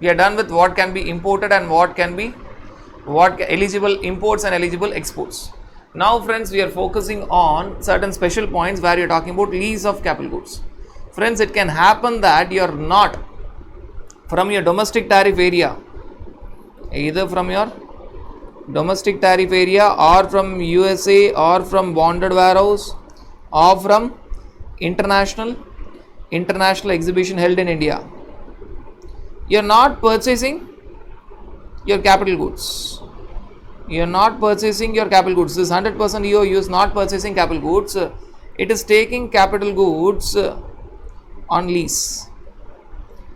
We are done with what can be imported and what eligible imports and eligible exports. Now friends, we are focusing on certain special points where you're talking about lease of capital goods. Friends, it can happen that you're not from your domestic tariff area, either from your domestic tariff area or from USA or from bonded warehouse or from international exhibition held in India. You are not purchasing your capital goods. You are not purchasing your capital goods. This 100% EOU is not purchasing capital goods. It is taking capital goods on lease.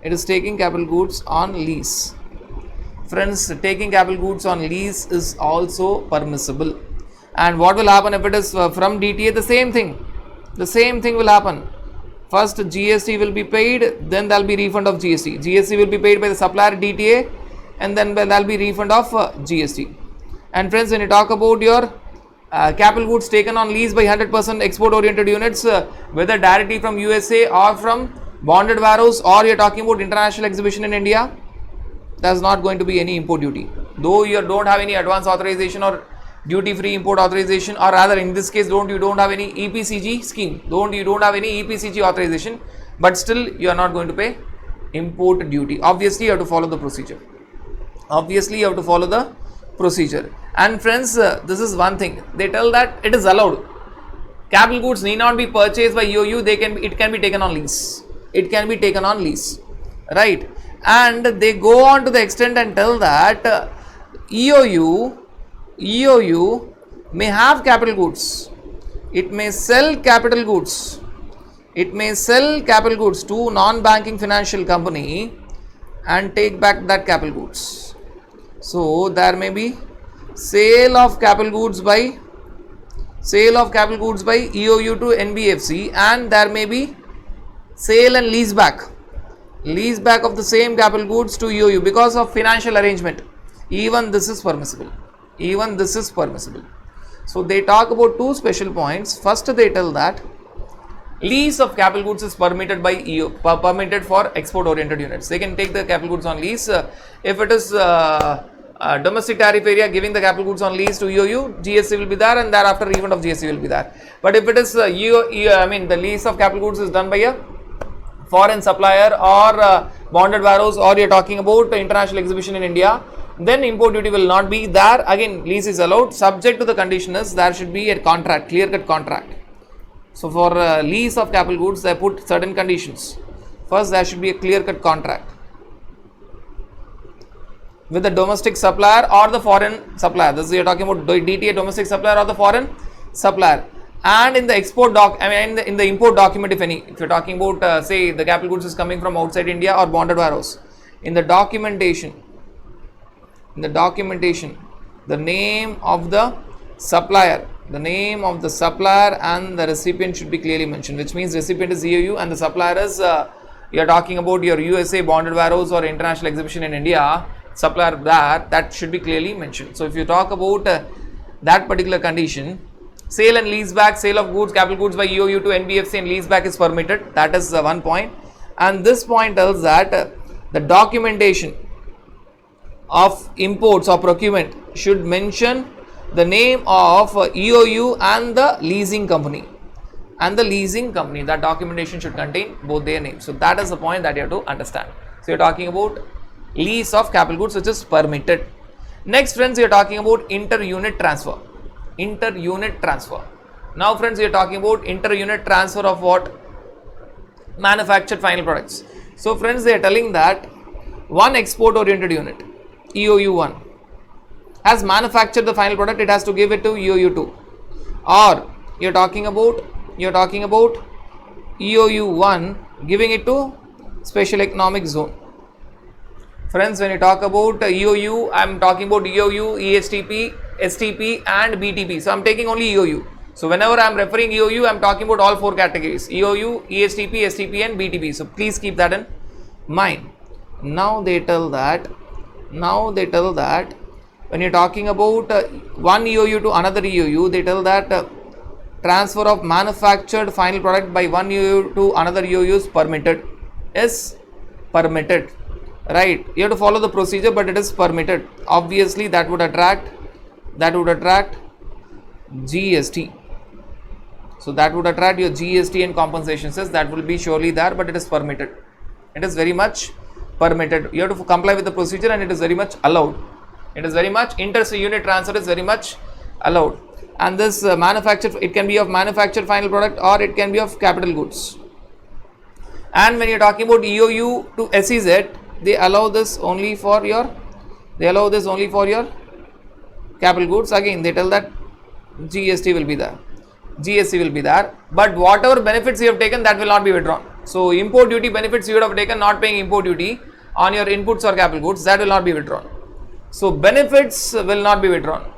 It is taking capital goods on lease. Friends, taking capital goods on lease is also permissible. And what will happen if it is from DTA? The same thing will happen. First GST will be paid, then there will be refund of GST. GST will be paid by the supplier DTA, and then there will be refund of GST. And friends, when you talk about your capital goods taken on lease by 100% export oriented units, whether directly from USA or from bonded warehouse, or you are talking about international exhibition in India, there is not going to be any import duty. Though you don't have any advance authorization or duty free import authorization, or rather in this case you don't have any EPCG scheme, you don't have any EPCG authorization, but still you are not going to pay import duty. Obviously you have to follow the procedure. And friends, this is one thing, they tell that it is allowed. Capital goods need not be purchased by EOU, it can be taken on lease. Right? And they go on to the extent and tell that EOU may have capital goods. It may sell capital goods. To non-banking financial company and take back that capital goods. So there may be sale of capital goods by EOU to NBFC, and there may be sale and lease back of the same capital goods to EOU because of financial arrangement. Even this is permissible. So they talk about two special points. First, they tell that lease of capital goods is permitted by EOU, permitted for export oriented units. They can take the capital goods on lease. If it is domestic tariff area giving the capital goods on lease to EOU, GST will be there, and thereafter refund of GST will be there. But if it is the lease of capital goods is done by a foreign supplier or bonded warehouse, or you are talking about international exhibition in India, then import duty will not be there. Again, lease is allowed, subject to the condition is there should be a contract, clear cut contract. So for lease of capital goods, they put certain conditions. First, there should be a clear cut contract with the domestic supplier or the foreign supplier. This is you are talking about DTA, domestic supplier or the foreign supplier. And in the export in the import document, if you are talking about say the capital goods is coming from outside India or bonded warehouse, in the documentation, the name of the supplier and the recipient should be clearly mentioned, which means recipient is EOU and the supplier is you are talking about your USA bonded warehouse or international exhibition in India, supplier that should be clearly mentioned. So if you talk about that particular condition, sale and lease back, sale of goods, capital goods by EOU to NBFC and lease back is permitted. That is one point. And this point tells that the documentation of imports or procurement should mention the name of EOU and the leasing company. And the leasing company, that documentation should contain both their names. So that is the point that you have to understand. So you're talking about lease of capital goods which is permitted. Next friends, you're talking about inter-unit transfer. Inter-unit transfer. Now friends, you're talking about inter-unit transfer of what? Manufactured final products. So friends, they are telling that one export oriented unit, EOU1, has manufactured the final product, it has to give it to EOU2. Or you're talking about EOU1 giving it to special economic zone. Friends, when you talk about EOU, I am talking about EOU, ESTP, STP and BTP. So I am taking only EOU. So whenever I am referring EOU, I am talking about all four categories: EOU, ESTP, STP and BTP. So please keep that in mind. Now they tell that when you are talking about one EOU to another EOU, they tell that transfer of manufactured final product by one EOU to another EOU is permitted. Right, you have to follow the procedure, but it is permitted. Obviously that would attract GST. So that would attract your GST and compensation cess. That will be surely there, but it is permitted. It is very much permitted. You have to comply with the procedure and it is very much allowed. It is very much inter-unit transfer is very much allowed. And this manufactured, it can be of manufactured final product or it can be of capital goods. And when you are talking about EOU to SEZ, they allow this only for your capital goods. Again, they tell that GST will be there. But whatever benefits you have taken, that will not be withdrawn. So import duty benefits you would have taken not paying import duty on your inputs or capital goods, that will not be withdrawn. So benefits will not be withdrawn.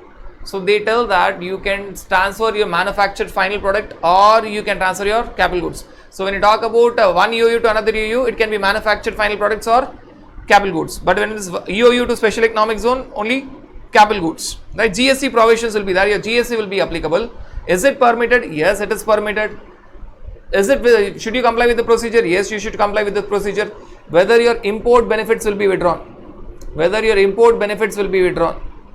So they tell that you can transfer your manufactured final product or you can transfer your capital goods. So when you talk about one EOU to another EOU, it can be manufactured final products or capital goods. But when it is EOU to special economic zone, only capital goods. Right? GST provisions will be there. Your GST will be applicable. Is it permitted? Yes, it is permitted. Should you comply with the procedure? Yes, you should comply with the procedure. Whether your import benefits will be withdrawn.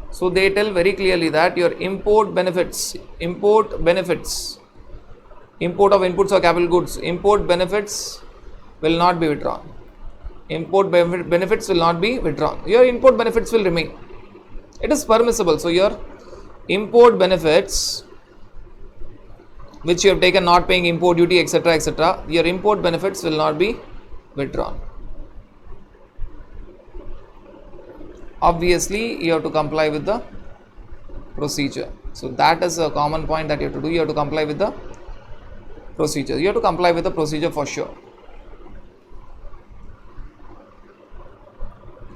So they tell very clearly that your import benefits, import of inputs or capital goods, import benefits will not be withdrawn. Benefits will not be withdrawn. Your import benefits will remain. It is permissible. So your import benefits which you have taken not paying import duty, etc., your import benefits will not be withdrawn. Obviously, you have to comply with the procedure. So that is a common point that you have to do. You have to comply with the procedure. You have to comply with the procedure for sure.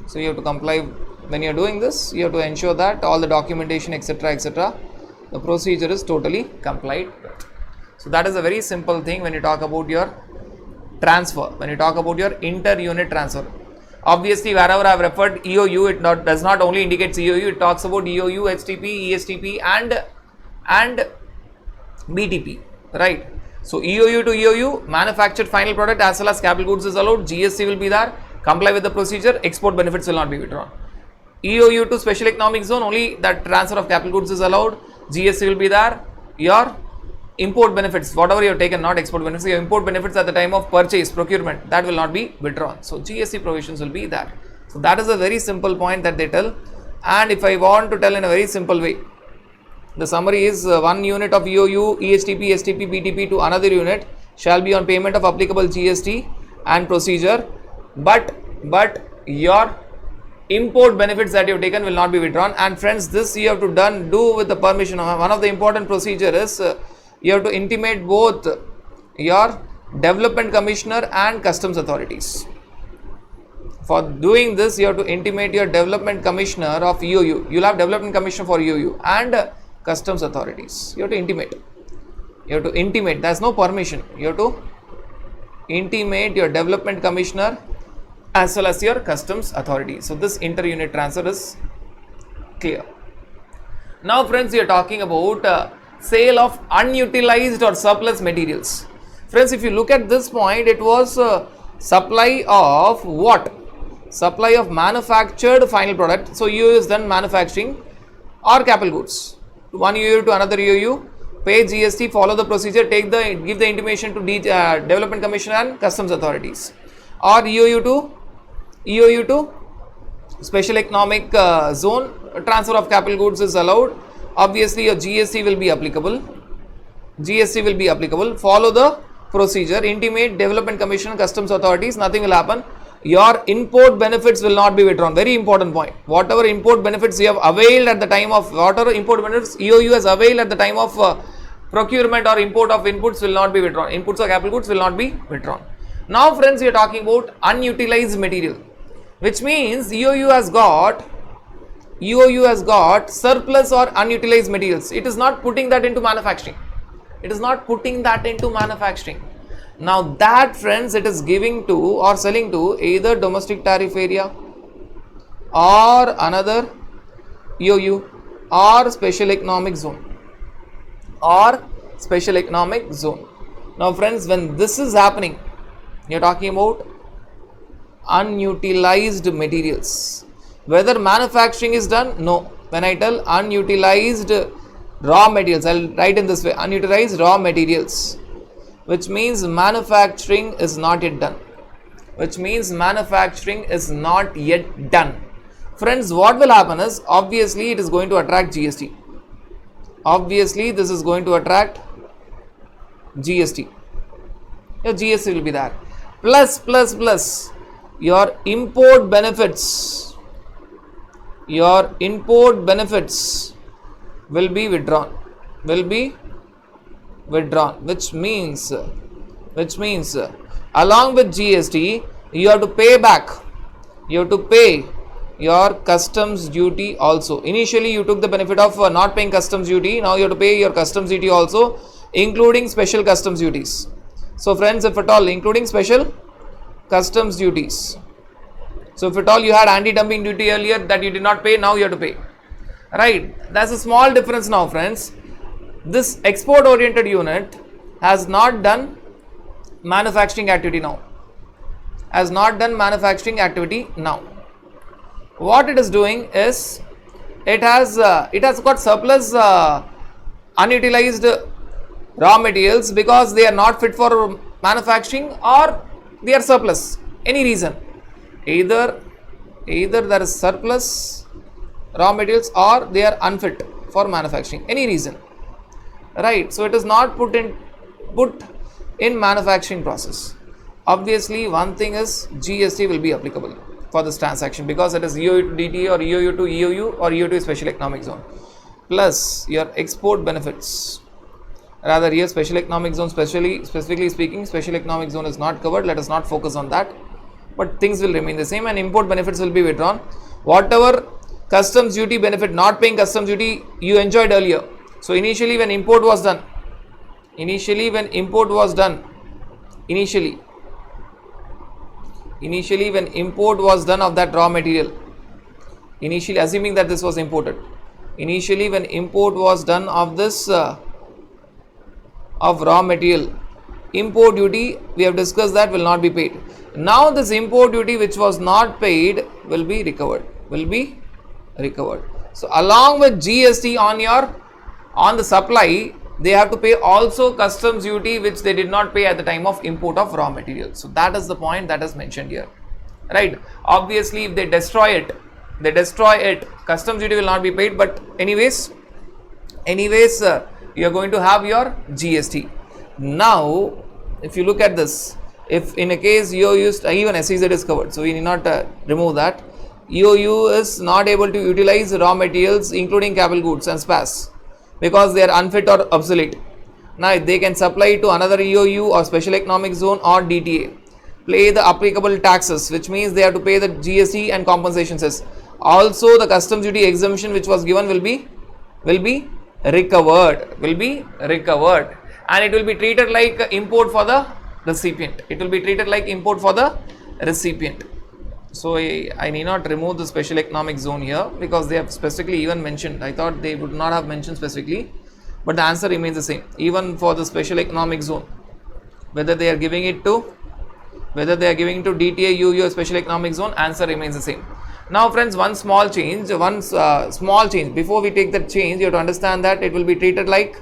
So you have to comply. When you are doing this, you have to ensure that all the documentation, etc., the procedure is totally complied with. So that is a very simple thing when you talk about your transfer, when you talk about your inter-unit transfer. Obviously, wherever I have referred EOU, it does not only indicates EOU, it talks about EOU, HTP, ESTP and BTP, right? So EOU to EOU, manufactured final product as well as capital goods is allowed, GST will be there, comply with the procedure, export benefits will not be withdrawn. EOU to special economic zone, only that transfer of capital goods is allowed, GST will be there, your import benefits, whatever you have taken, not export benefits, your import benefits at the time of purchase, procurement, that will not be withdrawn. So GST provisions will be there. So that is a very simple point that they tell. And if I want to tell in a very simple way, the summary is one unit of EOU, ESTP, STP, BTP to another unit shall be on payment of applicable GST and procedure, but your import benefits that you have taken will not be withdrawn. And friends, this you have to do with the permission. One of the important procedure is you have to intimate both your development commissioner and customs authorities. For doing this, you have to intimate your development commissioner of EOU. You will have development commissioner for EOU and customs authorities. You have to intimate. There is no permission. You have to intimate your development commissioner as well as your customs authority. So this inter-unit transfer is clear. Now friends, we are talking about sale of unutilized or surplus materials. Friends, if you look at this point, it was supply of what? Supply of manufactured final product. So you is done manufacturing or capital goods. one EOU to another EOU, pay GST, follow the procedure, give the intimation to Development Commission and Customs authorities, or EOU to Special Economic Zone, transfer of capital goods is allowed. Obviously, your GST will be applicable. Follow the procedure, intimate Development Commission and Customs authorities, nothing will happen. Your import benefits will not be withdrawn. Very important point. Whatever import benefits you have availed at the time of, whatever import benefits EOU has availed at the time of procurement or import of inputs will not be withdrawn. Inputs or capital goods will not be withdrawn. Now friends, we are talking about unutilized material, which means EOU has got surplus or unutilized materials. It is not putting that into manufacturing. Now that friends, it is giving to or selling to either domestic tariff area or another EOU or special economic zone. Now friends, when this is happening, you are talking about unutilized materials. Whether manufacturing is done? No. When I tell unutilized raw materials, I will write in this way, unutilized raw materials, which means manufacturing is not yet done. Friends, what will happen is, obviously it is going to attract GST. This is going to attract GST. Your GST will be there. Plus your import benefits will be withdrawn, which means along with GST you have to pay back, your customs duty also. Initially you took the benefit of not paying customs duty, now you have to pay your customs duty also, including special customs duties. So friends, if at all, including special customs duties. So if at all you had anti-dumping duty earlier that you did not pay, now you have to pay. Right, that's a small difference now friends. This export oriented unit has not done manufacturing activity now. What it is doing is, it has got surplus unutilized raw materials because they are not fit for manufacturing, or they are surplus. Any reason, either there is surplus raw materials or they are unfit for manufacturing, any reason, right? So it is not put in manufacturing process. Obviously one thing is GST will be applicable for this transaction because it is EOU to DTA or EOU to EOU or EOU to special economic zone, plus your export benefits. Rather here special economic zone, specifically speaking, special economic zone is not covered. Let us not focus on that, but things will remain the same and import benefits will be withdrawn. Whatever customs duty benefit, not paying customs duty, you enjoyed earlier. So initially when import was done of that raw material, initially assuming that this was imported, initially when import was done of this of raw material, import duty, we have discussed that, will not be paid. Now this import duty which was not paid will be recovered. So along with GST on the supply, they have to pay also customs duty which they did not pay at the time of import of raw material. So that is the point that is mentioned here, right? Obviously if they destroy it, customs duty will not be paid, but anyways you are going to have your GST. Now if you look at this, if in a case EOU, even SEZ is covered, so we need not remove that. EOU is not able to utilize raw materials including capital goods and spares because they are unfit or obsolete. Now they can supply to another EOU or special economic zone or DTA, pay the applicable taxes, which means they have to pay the GST and compensation cess. Also the customs duty exemption which was given will be recovered, and it will be treated like import for the recipient. So I need not remove the special economic zone here because they have specifically even mentioned. I thought they would not have mentioned specifically, but the answer remains the same. Even for the special economic zone, whether they are giving it to DTA, UU or special economic zone, answer remains the same. Now friends, one small change, before we take that change, you have to understand that it will be treated like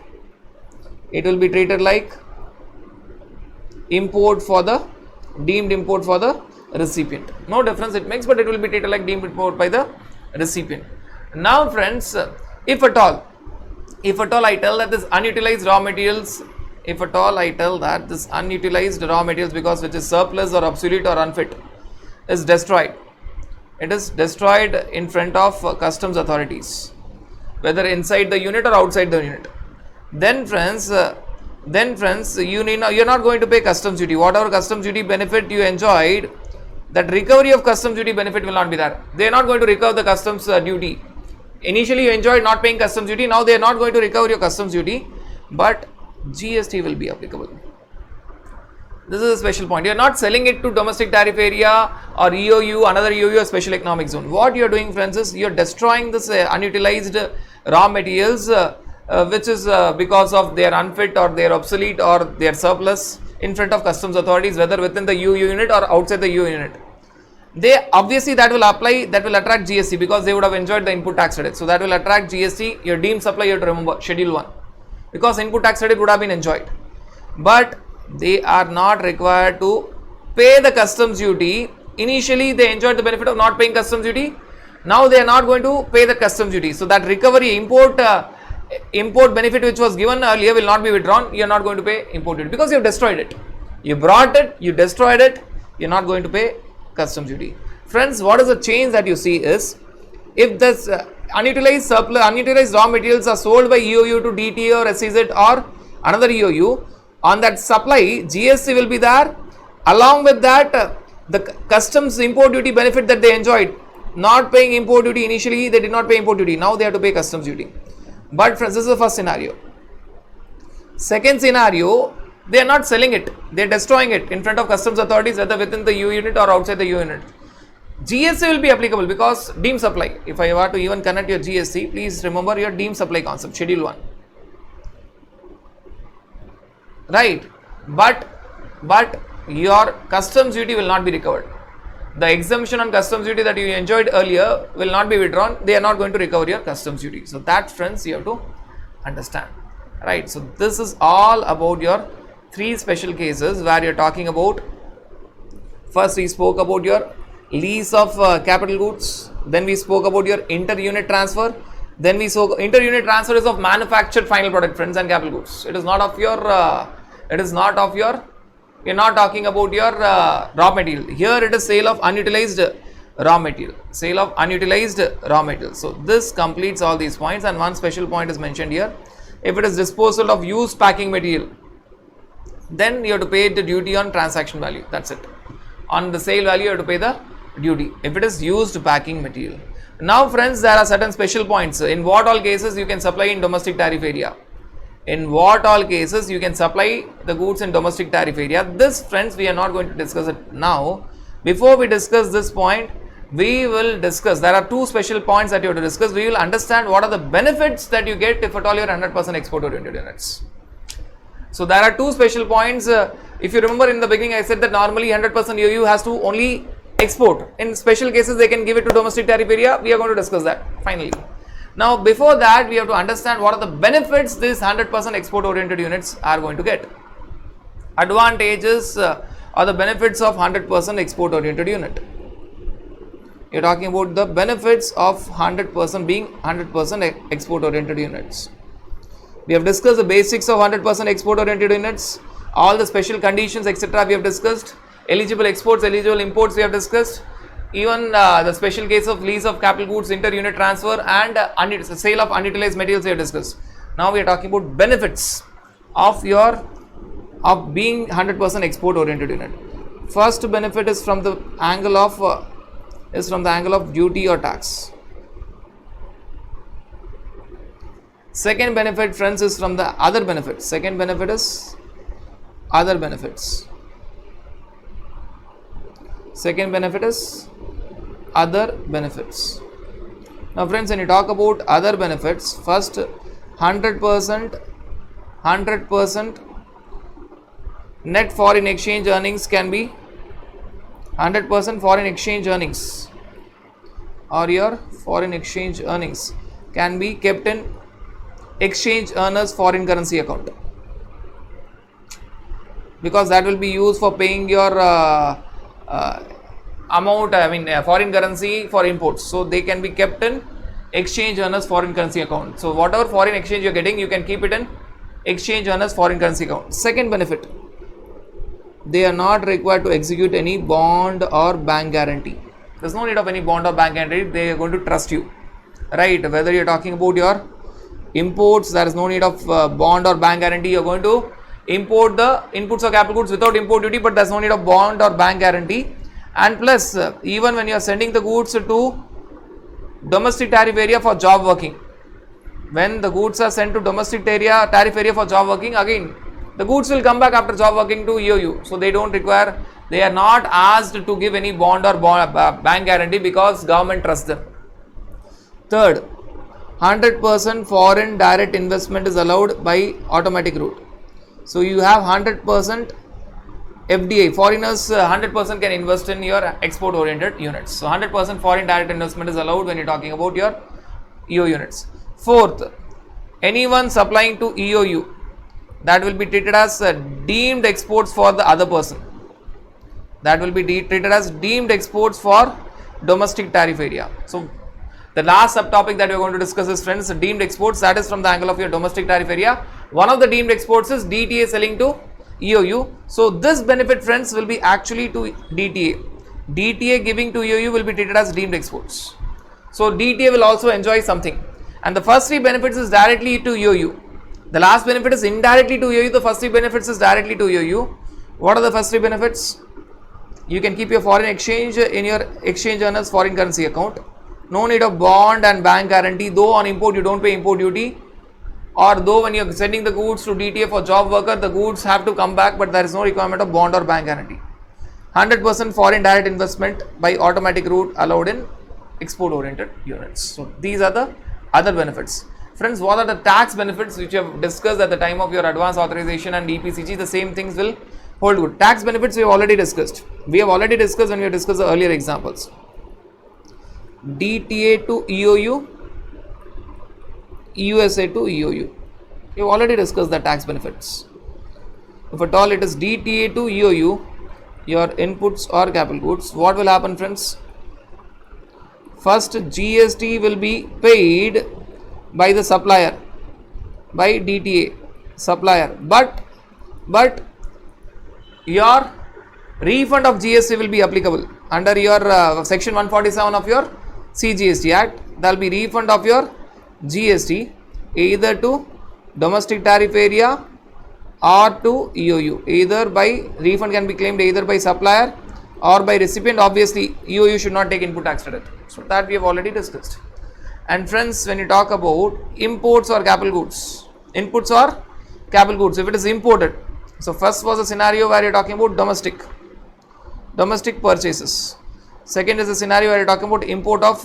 import for the deemed import for the recipient. No difference it makes, but it will be treated like deemed import by the recipient. Now friends, if at all I tell that this unutilized raw materials, because which is surplus or obsolete or unfit is destroyed, it is destroyed in front of customs authorities, whether inside the unit or outside the unit, then friends, you're not going to pay customs duty. Whatever customs duty benefit you enjoyed, that recovery of customs duty benefit will not be there. They are not going to recover the customs duty. Initially you enjoyed not paying customs duty, now they are not going to recover your customs duty, but GST will be applicable. This is a special point. You are not selling it to domestic tariff area or EOU, another EOU, or special economic zone. What you are doing, friends, is you are destroying this unutilized raw materials, which is because of their unfit or their obsolete or their surplus in front of customs authorities, whether within the EOU unit or outside the EOU unit. They obviously that will attract GST, because they would have enjoyed the input tax credit. So that will attract GST. Your deemed supply, you have to remember Schedule 1, because input tax credit would have been enjoyed, but they are not required to pay the customs duty. Initially they enjoyed the benefit of not paying customs duty, now they are not going to pay the customs duty. So that recovery import benefit which was given earlier will not be withdrawn. You are not going to pay import duty because you have destroyed it. You brought it, you destroyed it, you are not going to pay customs duty. Friends, what is the change that you see is, if this unutilized raw materials are sold by EOU to DTA or SEZ or another EOU, on that supply GST will be there. Along with that, the customs import duty benefit that they enjoyed, not paying import duty initially, they did not pay import duty, now they have to pay customs duty. But friends, this is the first scenario. Second scenario, they are not selling it, they are destroying it in front of customs authorities, whether within the EU unit or outside the EU unit. GST will be applicable because deemed supply. If I were to even connect your GST, please remember your deemed supply concept, Schedule 1. Right, but your customs duty will not be recovered. The exemption on customs duty that you enjoyed earlier will not be withdrawn. They are not going to recover your customs duty. So that, friends, you have to understand. Right, so this is all about your three special cases where you are talking about. First we spoke about your lease of capital goods, then we spoke about your inter-unit transfer, then we saw inter-unit transfer is of manufactured final product, friends, and capital goods. It is not of your we are not talking about your raw material. Here it is sale of unutilized raw material. So this completes all these points, and one special point is mentioned here. If it is disposal of used packing material, then you have to pay the duty on transaction value. That's it. On the sale value, you have to pay the duty if it is used packing material. Now friends, there are certain special points. In what all cases you can supply in domestic tariff area? In what all cases you can supply the goods in domestic tariff area? This, friends, we are not going to discuss it now. Before we discuss this point, we will discuss, there are two special points that you have to discuss. We will understand what are the benefits that you get if at all you are 100% export oriented units. So there are two special points. If you remember in the beginning, I said that normally 100% EOU has to only export. In special cases, they can give it to domestic tariff area. We are going to discuss that finally. Now, before that, we have to understand what are the benefits these 100% export oriented units are going to get. Advantages or the benefits of 100% export oriented unit. You are talking about the benefits of 100% being 100% export oriented units. We have discussed the basics of 100% export oriented units, all the special conditions, etc. we have discussed. Eligible exports, eligible imports we have discussed. Even the special case of lease of capital goods, inter-unit transfer, and sale of unutilized materials we have discussed. Now we are talking about benefits of being 100% export oriented unit. First benefit is from the angle of duty or tax. Second benefit, friends, is from the other benefits. Second benefit is other benefits. Second benefit is other benefits. Now friends, when you talk about other benefits, first 100% net foreign exchange earnings can be 100% foreign exchange earnings or your foreign exchange earnings can be kept in exchange earners foreign currency account, because that will be used for paying your amount, foreign currency for imports. So they can be kept in exchange earners foreign currency account. So whatever foreign exchange you're getting, you can keep it in exchange earners foreign currency account. Second benefit, they are not required to execute any bond or bank guarantee. There's no need of any bond or bank guarantee. They are going to trust you, right? Whether you're talking about your imports, there is no need of bond or bank guarantee. You're going to import the inputs or capital goods without import duty, but there's no need of bond or bank guarantee. And plus, even when you are sending the goods to domestic tariff area for job working, when the goods are sent to domestic tariff area for job working, again the goods will come back after job working to EOU. So they don't require, they are not asked to give any bond or bank guarantee, because government trusts them. Third, 100% foreign direct investment is allowed by automatic route. So you have 100% FDI, foreigners 100% can invest in your export oriented units. So 100% foreign direct investment is allowed when you're talking about your EO units. Fourth, anyone supplying to EOU, that will be treated as deemed exports for the other person. That will be treated as deemed exports for domestic tariff area. So the last subtopic that we are going to discuss is, friends, deemed exports, that is from the angle of your domestic tariff area. One of the deemed exports is DTA selling to EOU. So this benefit, friends, will be actually to DTA. DTA giving to EOU will be treated as deemed exports. So DTA will also enjoy something. And the first three benefits is directly to EOU. The last benefit is indirectly to EOU. The first three benefits is directly to EOU. What are the first three benefits? You can keep your foreign exchange in your exchange earners foreign currency account. No need of bond and bank guarantee. Though on import you don't pay import duty, or though when you are sending the goods to DTA for job worker, the goods have to come back, but there is no requirement of bond or bank guarantee. 100% foreign direct investment by automatic route allowed in export oriented units. So these are the other benefits. Friends, what are the tax benefits which you have discussed at the time of your advance authorization and EPCG? The same things will hold good. Tax benefits we have already discussed. We have already discussed when we have discussed the earlier examples. DTA to EOU, USA to EOU. We have already discussed the tax benefits. If at all it is DTA to EOU, your inputs or capital goods, what will happen, friends? First, GST will be paid by the supplier, by DTA supplier, but your refund of GST will be applicable under your section 147 of your CGST Act. There will be refund of your GST either to domestic tariff area or to EOU. Either by refund can be claimed either by supplier or by recipient. Obviously EOU should not take input tax credit. So that we have already discussed. And friends, when you talk about imports or capital goods, inputs or capital goods, if it is imported, so first was a scenario where you are talking about domestic purchases. Second is a scenario where you are talking about import of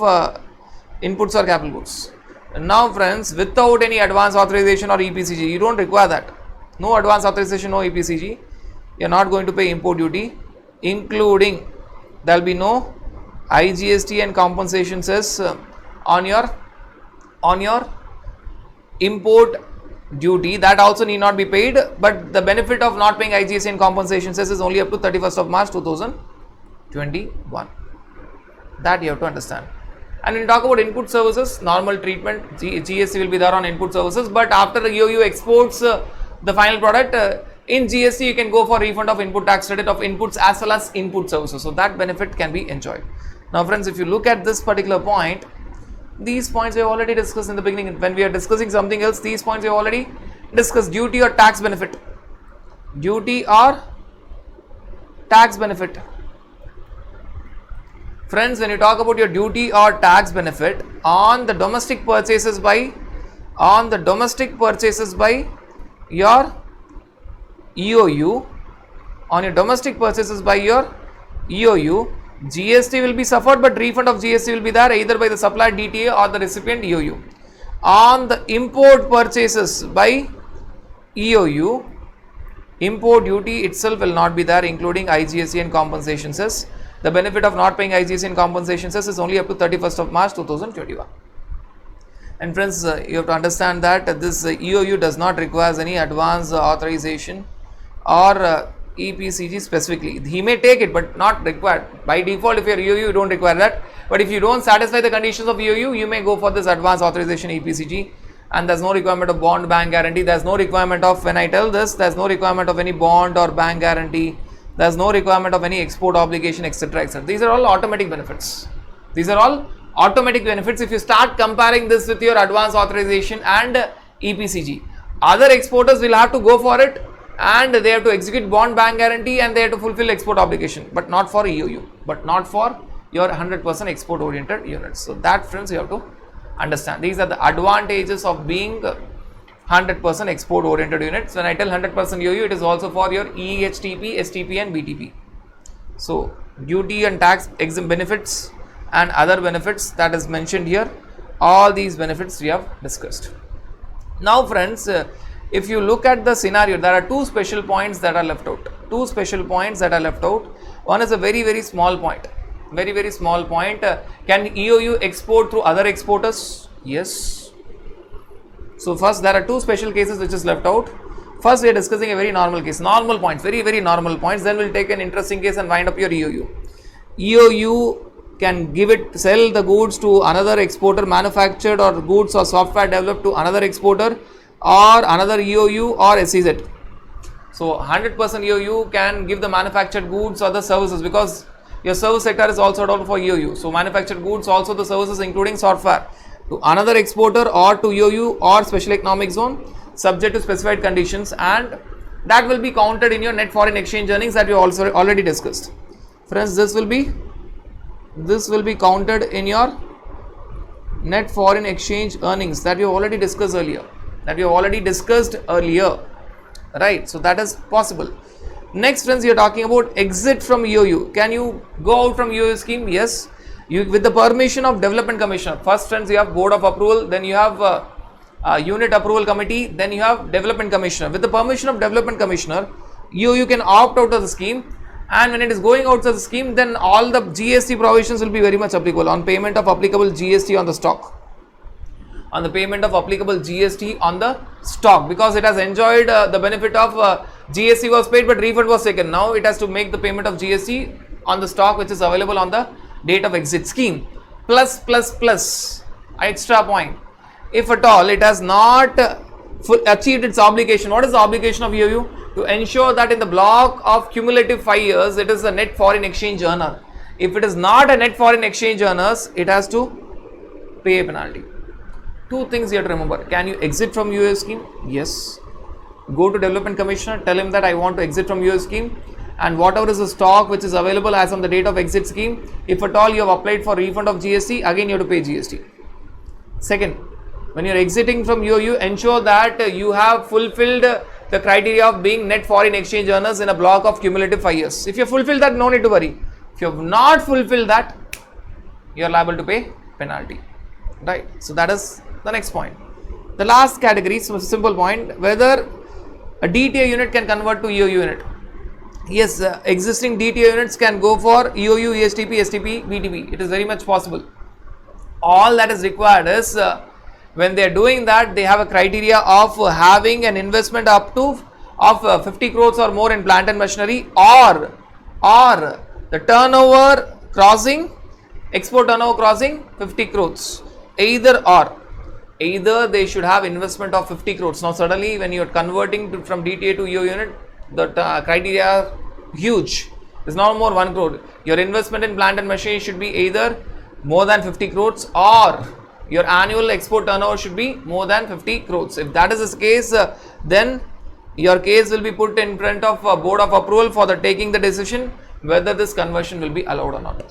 inputs or capital goods. And now, friends, without any advance authorization or EPCG, you don't require that. No advance authorization, no EPCG, you are not going to pay import duty, including there will be no IGST and compensation cess on your import duty. That also need not be paid, but the benefit of not paying IGST and compensation cess is only up to 31st of March 2021. That you have to understand. And when you talk about input services, normal treatment, GST will be there on input services, but after the EOU exports the final product, in GST you can go for refund of input tax credit of inputs as well as input services. So that benefit can be enjoyed. Now friends, if you look at this particular point, these points we have already discussed in the beginning. When we are discussing something else, these points we have already discussed. Duty or tax benefit. Duty or tax benefit. Friends, when you talk about your duty or tax benefit on the domestic purchases by your EOU, on your domestic purchases by your EOU, GST will be suffered, but refund of GST will be there either by the supplier DTA or the recipient EOU. On the import purchases by EOU, import duty itself will not be there, including IGST and compensation cess. The benefit of not paying IGST and compensation cess is only up to 31st of March 2021. And friends, you have to understand that this EOU does not require any advance authorization or EPCG specifically. He may take it, but not required. By default, if you are EOU, you don't require that. But if you don't satisfy the conditions of EOU, you may go for this advance authorization EPCG. And there's no requirement of bond bank guarantee. There's no requirement of, when I tell this, there's no requirement of any bond or bank guarantee. There's no requirement of any export obligation, etc. etc. These are all automatic benefits. These are all automatic benefits if you start comparing this with your advance authorization and EPCG. Other exporters will have to go for it and they have to execute bond bank guarantee and they have to fulfill export obligation, but not for EOU, but not for your 100% export oriented units. So that, friends, you have to understand. These are the advantages of being 100% export oriented units. When I tell 100% EOU, it is also for your EHTP, STP and BTP. So duty and tax exempt benefits and other benefits that is mentioned here, all these benefits we have discussed. Now friends, if you look at the scenario, there are two special points that are left out. Two special points that are left out. One is a very small point. Very small point. Can EOU export through other exporters? Yes. So first, there are two special cases which is left out. First, we are discussing a very normal case, normal points, very normal points. Then we'll take an interesting case and wind up your EOU. EOU can sell the goods to another exporter, manufactured or goods or software developed to another exporter or another EOU or SEZ. So 100% EOU can give the manufactured goods or the services, because your service sector is also adopted for EOU. So manufactured goods, also the services including software, to another exporter or to EOU or special economic zone, subject to specified conditions, and that will be counted in your net foreign exchange earnings that we also already discussed. Friends, this will be counted in your net foreign exchange earnings that we have already discussed earlier, right? So that is possible. Next, friends, you are talking about exit from EOU. Can you go out from EOU scheme? Yes, you, with the permission of Development Commissioner. First, friends, you have Board of Approval, then you have Unit Approval Committee, then you have Development Commissioner. With the permission of Development Commissioner, EOU can opt out of the scheme, and when it is going out of the scheme, then all the GST provisions will be very much applicable on payment of applicable GST on the stock. On the payment of applicable GST on the stock, because it has enjoyed the benefit of GST was paid but refund was taken. Now it has to make the payment of GST on the stock which is available on the date of exit scheme. Plus extra point, if at all it has not achieved its obligation. What is the obligation of EOU? To ensure that in the block of cumulative 5 years it is a net foreign exchange earner. If it is not a net foreign exchange earners, it has to pay a penalty. Two things you have to remember. Can you exit from EOU scheme? Yes. Go to Development Commissioner, tell him that I want to exit from EOU scheme, and whatever is the stock which is available as on the date of exit scheme, if at all you have applied for refund of GST, again you have to pay GST. Second, when you are exiting from EOU, ensure that you have fulfilled the criteria of being net foreign exchange earners in a block of cumulative 5 years. If you have fulfilled that, no need to worry. If you have not fulfilled that, you are liable to pay penalty. Right. So that is the next point. The last category, so simple point, whether a DTA unit can convert to EOU unit. Yes, existing DTA units can go for EOU, ESTP, STP, BTP. It is very much possible. All that is required is when they are doing that, they have a criteria of having an investment up to 50 crores or more in plant and machinery, or the turnover crossing, export turnover crossing 50 crores. Either they should have investment of 50 crores. Now suddenly when you are converting from DTA to EOU unit, the criteria are huge. It's no more 1 crore. Your investment in plant and machinery should be either more than 50 crores or your annual export turnover should be more than 50 crores. If that is the case, then your case will be put in front of a Board of Approval for the taking the decision whether this conversion will be allowed or not.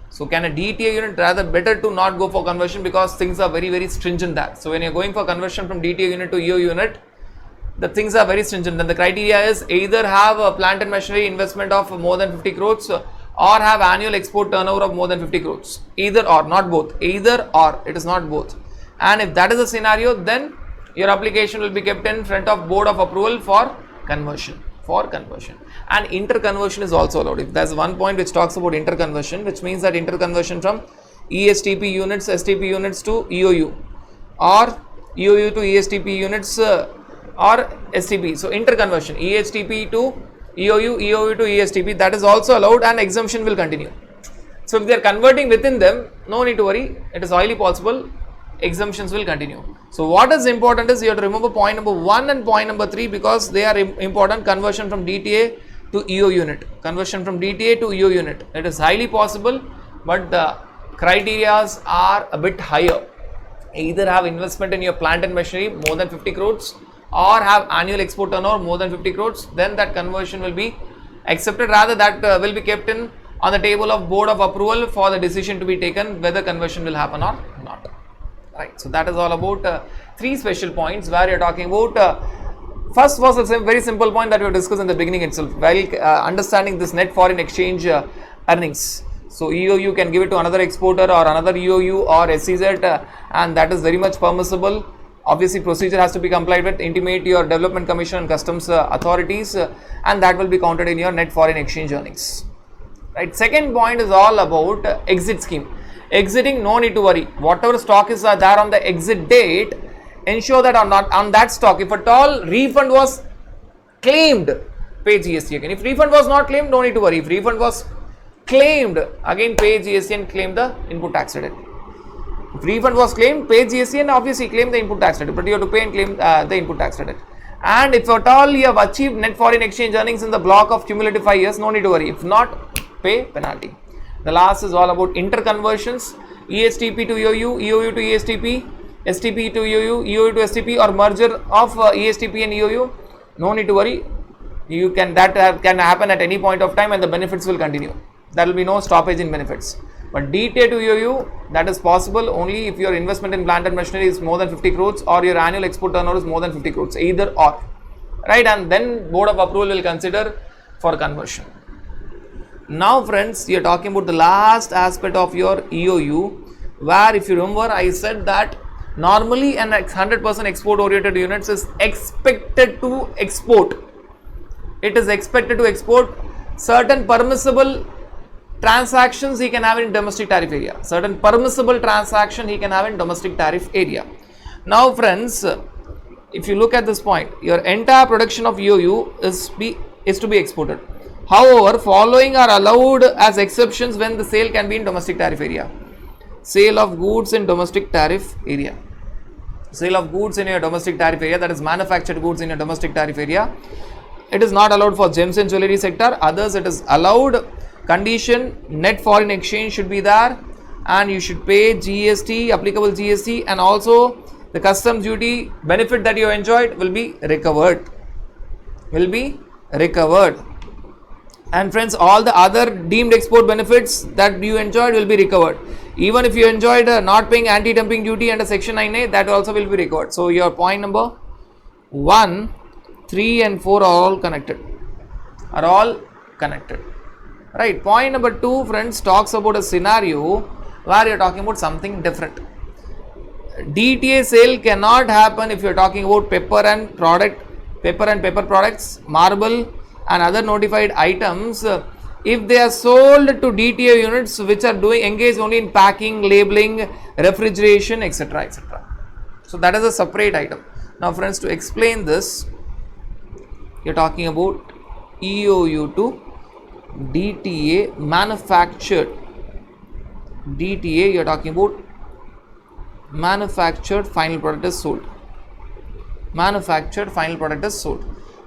So can a DTA unit, rather better to not go for conversion, because things are very stringent there. So when you are going for conversion from DTA unit to EOU unit, the things are very stringent. Then the criteria is either have a plant and machinery investment of more than 50 crores or have annual export turnover of more than 50 crores. Either or, not both. Either or, it is not both. And if that is the scenario, then your application will be kept in front of Board of Approval for conversion. for conversion. And interconversion is also allowed. If there's one point which talks about interconversion, which means that interconversion from ESTP units, STP units to EOU, or EOU to ESTP units or STP. So interconversion, ESTP to EOU, EOU to ESTP, that is also allowed, and exemption will continue. So if they are converting within them, no need to worry, it is highly possible, exemptions will continue. So what is important is you have to remember point number 1 and point number 3, because they are important. Conversion from DTA to EO unit, conversion from DTA to EO unit, it is highly possible, but the criterias are a bit higher. Either have investment in your plant and machinery more than 50 crores, or have annual export turnover more than 50 crores, then that conversion will be accepted. Rather, that will be kept in on the table of board of approval for the decision to be taken whether conversion will happen or not. Right. So that is all about 3 special points where you are talking about. First was a very simple point that we have discussed in the beginning itself, while understanding this net foreign exchange earnings. So EOU can give it to another exporter or another EOU or SEZ, and that is very much permissible. Obviously, procedure has to be complied with. Intimate your development commission and customs authorities, and that will be counted in your net foreign exchange earnings. Right. Second point is all about exit scheme. Exiting, no need to worry. Whatever stock is there on the exit date, ensure that on that stock, if at all refund was claimed, pay GST again. If refund was not claimed, no need to worry. If refund was claimed, again pay GST and claim the input tax credit. If refund was claimed, pay GST and obviously claim the input tax credit, but you have to pay and claim the input tax credit. And if at all you have achieved net foreign exchange earnings in the block of cumulative 5 years, no need to worry. If not, pay penalty. The last is all about interconversions, ESTP to EOU, EOU to ESTP, STP to EOU, EOU to STP, or merger of ESTP and EOU. No need to worry. Can happen at any point of time, and the benefits will continue. There will be no stoppage in benefits. But DTA to EOU, that is possible only if your investment in plant and machinery is more than 50 crores or your annual export turnover is more than 50 crores, either or. Right, and then board of approval will consider for conversion. Now friends, we are talking about the last aspect of your EOU, where if you remember I said that normally an 100% export oriented units is expected to export. It is expected to export certain permissible transactions he can have in domestic tariff area. Certain permissible transaction he can have in domestic tariff area. Now friends, if you look at this point, your entire production of EOU is to be exported. However, following are allowed as exceptions when the sale can be in domestic tariff area. Sale of goods in domestic tariff area. Sale of goods in your domestic tariff area, that is manufactured goods in your domestic tariff area. It is not allowed for gems and jewelry sector. Others it is allowed. Condition, net foreign exchange should be there, and you should pay GST, applicable GST, and also the customs duty benefit that you enjoyed will be recovered. And friends, all the other deemed export benefits that you enjoyed will be recovered. Even if you enjoyed not paying anti-dumping duty under section 9A, that also will be recovered. So your point number 1, 3 and 4 are all connected. Right. Point number 2, friends, talks about a scenario where you are talking about something different. DTA sale cannot happen if you are talking about paper and paper products, marble and other notified items, if they are sold to DTA units which are engaged only in packing, labeling, refrigeration, etc. So that is a separate item. Now friends, to explain this, you are talking about EOU to DTA manufactured. DTA, you are talking about manufactured final product is sold.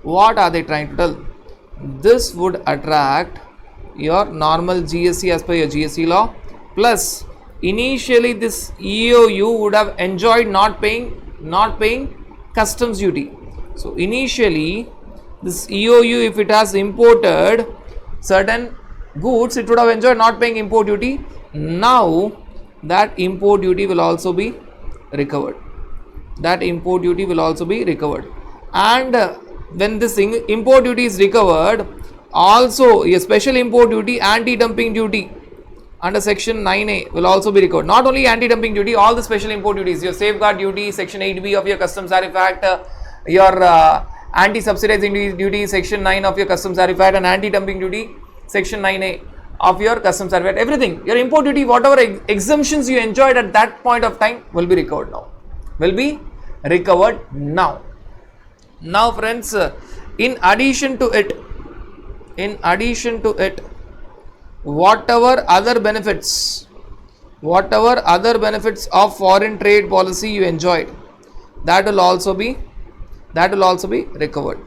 What are they trying to tell? This would attract your normal GST as per your GST law, plus initially this EOU would have enjoyed not paying customs duty. So initially this EOU, if it has imported certain goods, it would have enjoyed not paying import duty. Now that import duty will also be recovered. And when this import duty is recovered, also a special import duty, anti-dumping duty under section 9A will also be recovered. Not only anti-dumping duty, all the special import duties, your safeguard duty, section 8B of your Customs Tariff Act, your anti-subsidizing duty section 9 of your customs tariff act, and anti-dumping duty section 9A of your customs tariff act. Everything, your import duty, whatever exemptions you enjoyed at that point of time will be recovered now. Now friends, in addition to it, whatever other benefits of foreign trade policy you enjoyed, that will also be recovered.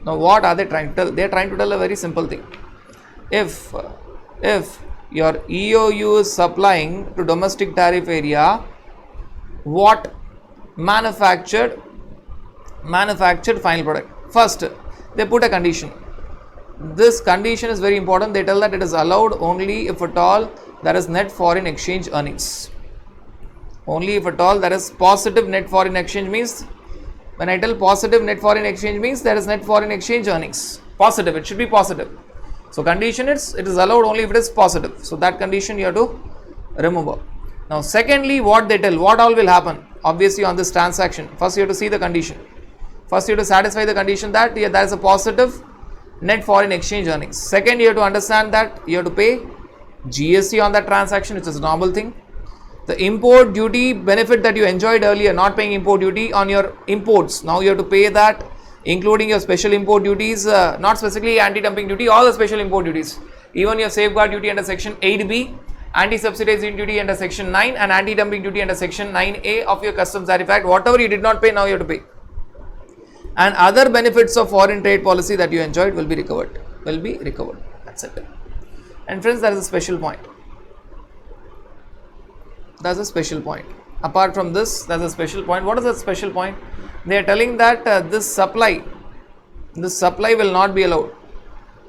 Now what are they trying to tell? They are trying to tell a very simple thing. If your EOU is supplying to domestic tariff area what manufactured final product, first they put a condition. This condition is very important. They tell that it is allowed only if at all there is net foreign exchange earnings. Only if at all there is positive net foreign exchange, means when I tell positive net foreign exchange means there is net foreign exchange earnings. Positive, it should be positive. So condition is, it is allowed only if it is positive. So that condition you have to remember. Now secondly, what they tell, what all will happen obviously on this transaction. First you have to see the condition. First you have to satisfy the condition that there is a positive net foreign exchange earnings. Second, you have to understand that you have to pay GST on that transaction, which is a normal thing. The import duty benefit that you enjoyed earlier, not paying import duty on your imports, now you have to pay that, including your special import duties, not specifically anti-dumping duty, all the special import duties, even your safeguard duty under section 8B, anti-subsidizing duty under section 9, and anti-dumping duty under section 9A of your customs tariff act. Whatever you did not pay, now you have to pay. And other benefits of foreign trade policy that you enjoyed will be recovered. That's it. And friends, there is a special point. That's a special point. Apart from this, there's a special point. What is that special point? They are telling that this supply will not be allowed.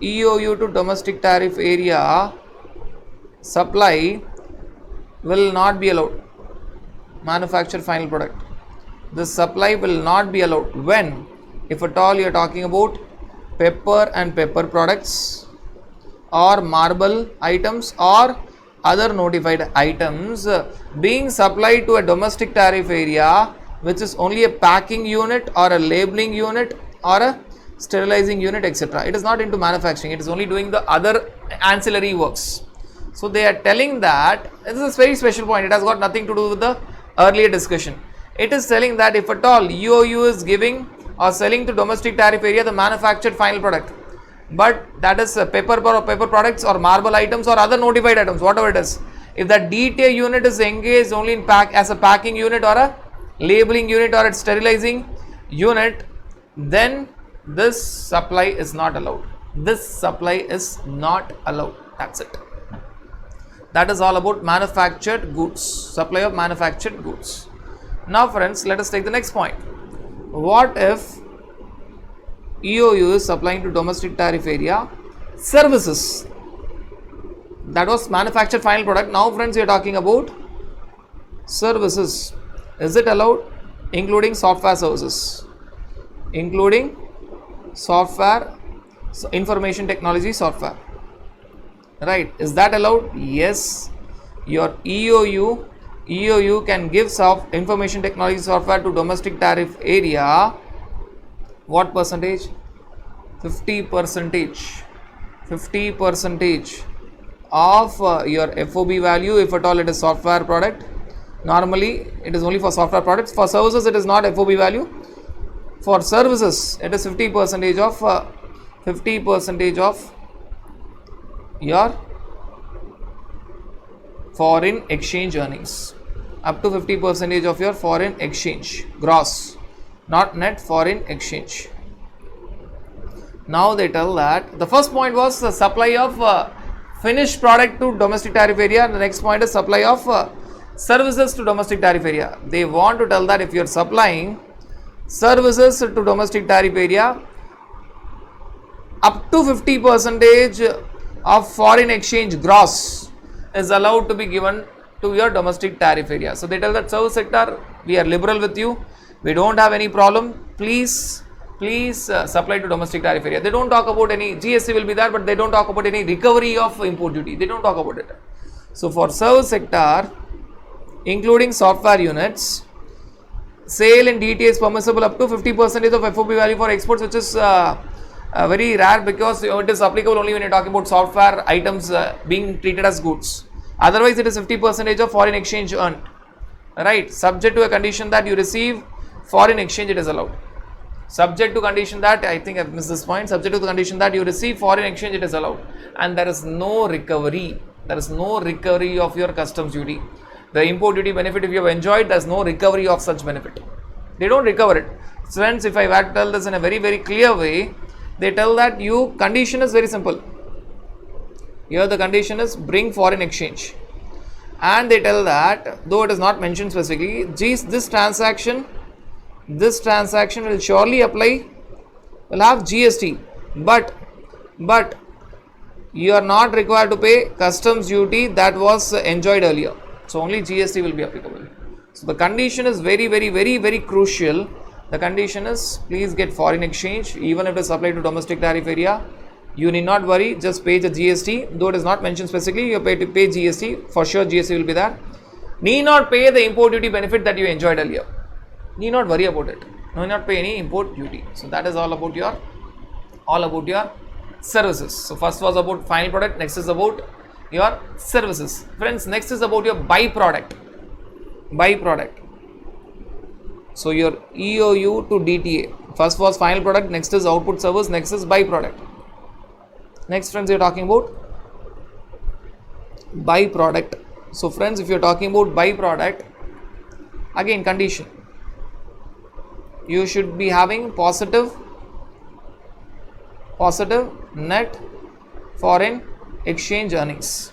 EOU to domestic tariff area supply will not be allowed. Manufacture final product. This supply will not be allowed when, if at all you are talking about pepper and pepper products or marble items or other notified items being supplied to a domestic tariff area which is only a packing unit or a labeling unit or a sterilizing unit, etc. It is not into manufacturing, it is only doing the other ancillary works. So they are telling that, this is a very special point, it has got nothing to do with the earlier discussion. It is telling that if at all EOU is giving or selling to domestic tariff area the manufactured final product, but that is paper products or marble items or other notified items, whatever it is, if that DTA unit is engaged only in as a packing unit or a labeling unit or a sterilizing unit, then this supply is not allowed. That's it. That is all about manufactured goods, supply of manufactured goods. Now friends, let us take the next point. What if EOU is supplying to domestic tariff area services? That was manufactured final product. Now friends, we are talking about services. Is it allowed? Including software services, including software, information technology software, right? Is that allowed? Yes. Your EOU can give information technology software to domestic tariff area. What percentage? 50% of your FOB value, if at all it is software product. Normally it is only for software products. For services it is not FOB value. For services it is 50% of your foreign exchange earnings, up to 50% of your foreign exchange gross, not net foreign exchange. Now they tell that the first point was the supply of finished product to domestic tariff area, and the next point is supply of services to domestic tariff area. They want to tell that if you are supplying services to domestic tariff area, up to 50% of foreign exchange gross is allowed to be given to your domestic tariff area. So they tell that service sector, we are liberal with you, we don't have any problem, please supply to domestic tariff area. They don't talk about any GST will be there, but they don't talk about any recovery of import duty. They don't talk about it. So for service sector, including software units, sale in DTA is permissible up to 50% of FOB value for exports, which is very rare because it is applicable only when you're talking about software items being treated as goods. Otherwise, it is 50% of foreign exchange earned, right? Subject to a condition that you receive foreign exchange, it is allowed. Subject to condition that, I think I've missed this point, subject to the condition that you receive foreign exchange, it is allowed. And there is no recovery. There is no recovery of your customs duty. The import duty benefit, if you have enjoyed, there is no recovery of such benefit. They don't recover it. Friends, if I were to tell this in a very, very clear way, they tell that you, condition is very simple. Here the condition is bring foreign exchange. And they tell that, though it is not mentioned specifically, this transaction will surely apply, will have GST, but you are not required to pay customs duty that was enjoyed earlier. So only GST will be applicable. So the condition is very, very, very, very crucial. The condition is please get foreign exchange, even if it is applied to domestic tariff area. You need not worry, just pay the GST, though it is not mentioned specifically, you have to pay GST, for sure GST will be there. Need not pay the import duty benefit that you enjoyed earlier. Need not worry about it. Need not pay any import duty. So that is all about your services. So first was about final product, next is about your services. Friends, next is about your byproduct. So your EOU to DTA. First was final product, next is output service, next is byproduct. Next, friends, you're talking about byproduct. So friends, if you're talking about byproduct, again condition, you should be having positive net foreign exchange earnings,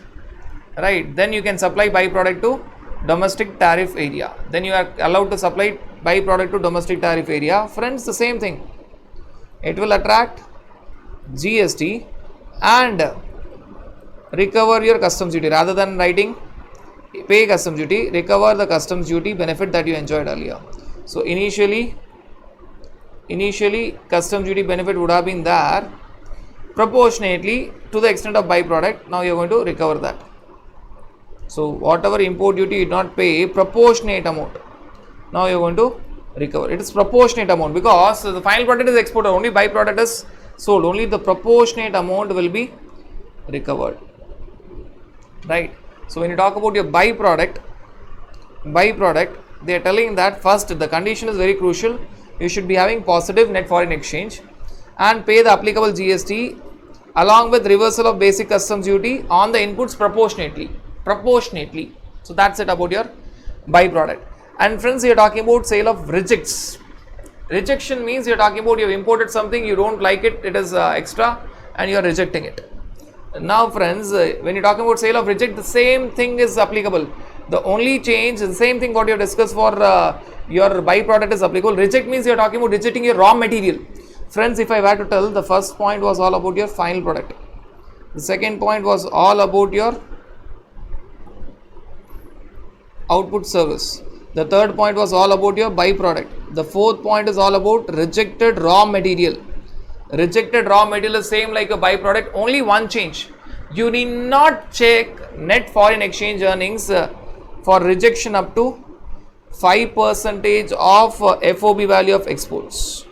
right? Then you can supply byproduct to domestic tariff area. Then you are allowed to supply byproduct to domestic tariff area. Friends, the same thing. It will attract GST and recover your customs duty. Rather than writing pay customs duty, recover the customs duty benefit that you enjoyed earlier. So initially customs duty benefit would have been there proportionately to the extent of byproduct. Now you are going to recover that. So whatever import duty you did not pay, proportionate amount, now you are going to recover. It is proportionate amount because the final product is exported, only byproduct is sold, only the proportionate amount will be recovered, right? So when you talk about your byproduct, they are telling that first the condition is very crucial. You should be having positive net foreign exchange and pay the applicable GST along with reversal of basic customs duty on the inputs proportionately. So that's it about your byproduct. And friends, you are talking about sale of rejects. Rejection means you are talking about you have imported something, you don't like it, it is extra and you are rejecting it. Now friends, when you are talking about sale of reject, the same thing is applicable. The only change, the same thing what you have discussed for your byproduct is applicable. Reject means you are talking about rejecting your raw material. Friends, if I were to tell, the first point was all about your final product. The second point was all about your output service. The third point was all about your byproduct. The fourth point is all about rejected raw material. Rejected raw material is same like a byproduct, only one change. You need not check net foreign exchange earnings for rejection up to 5% of FOB value of exports.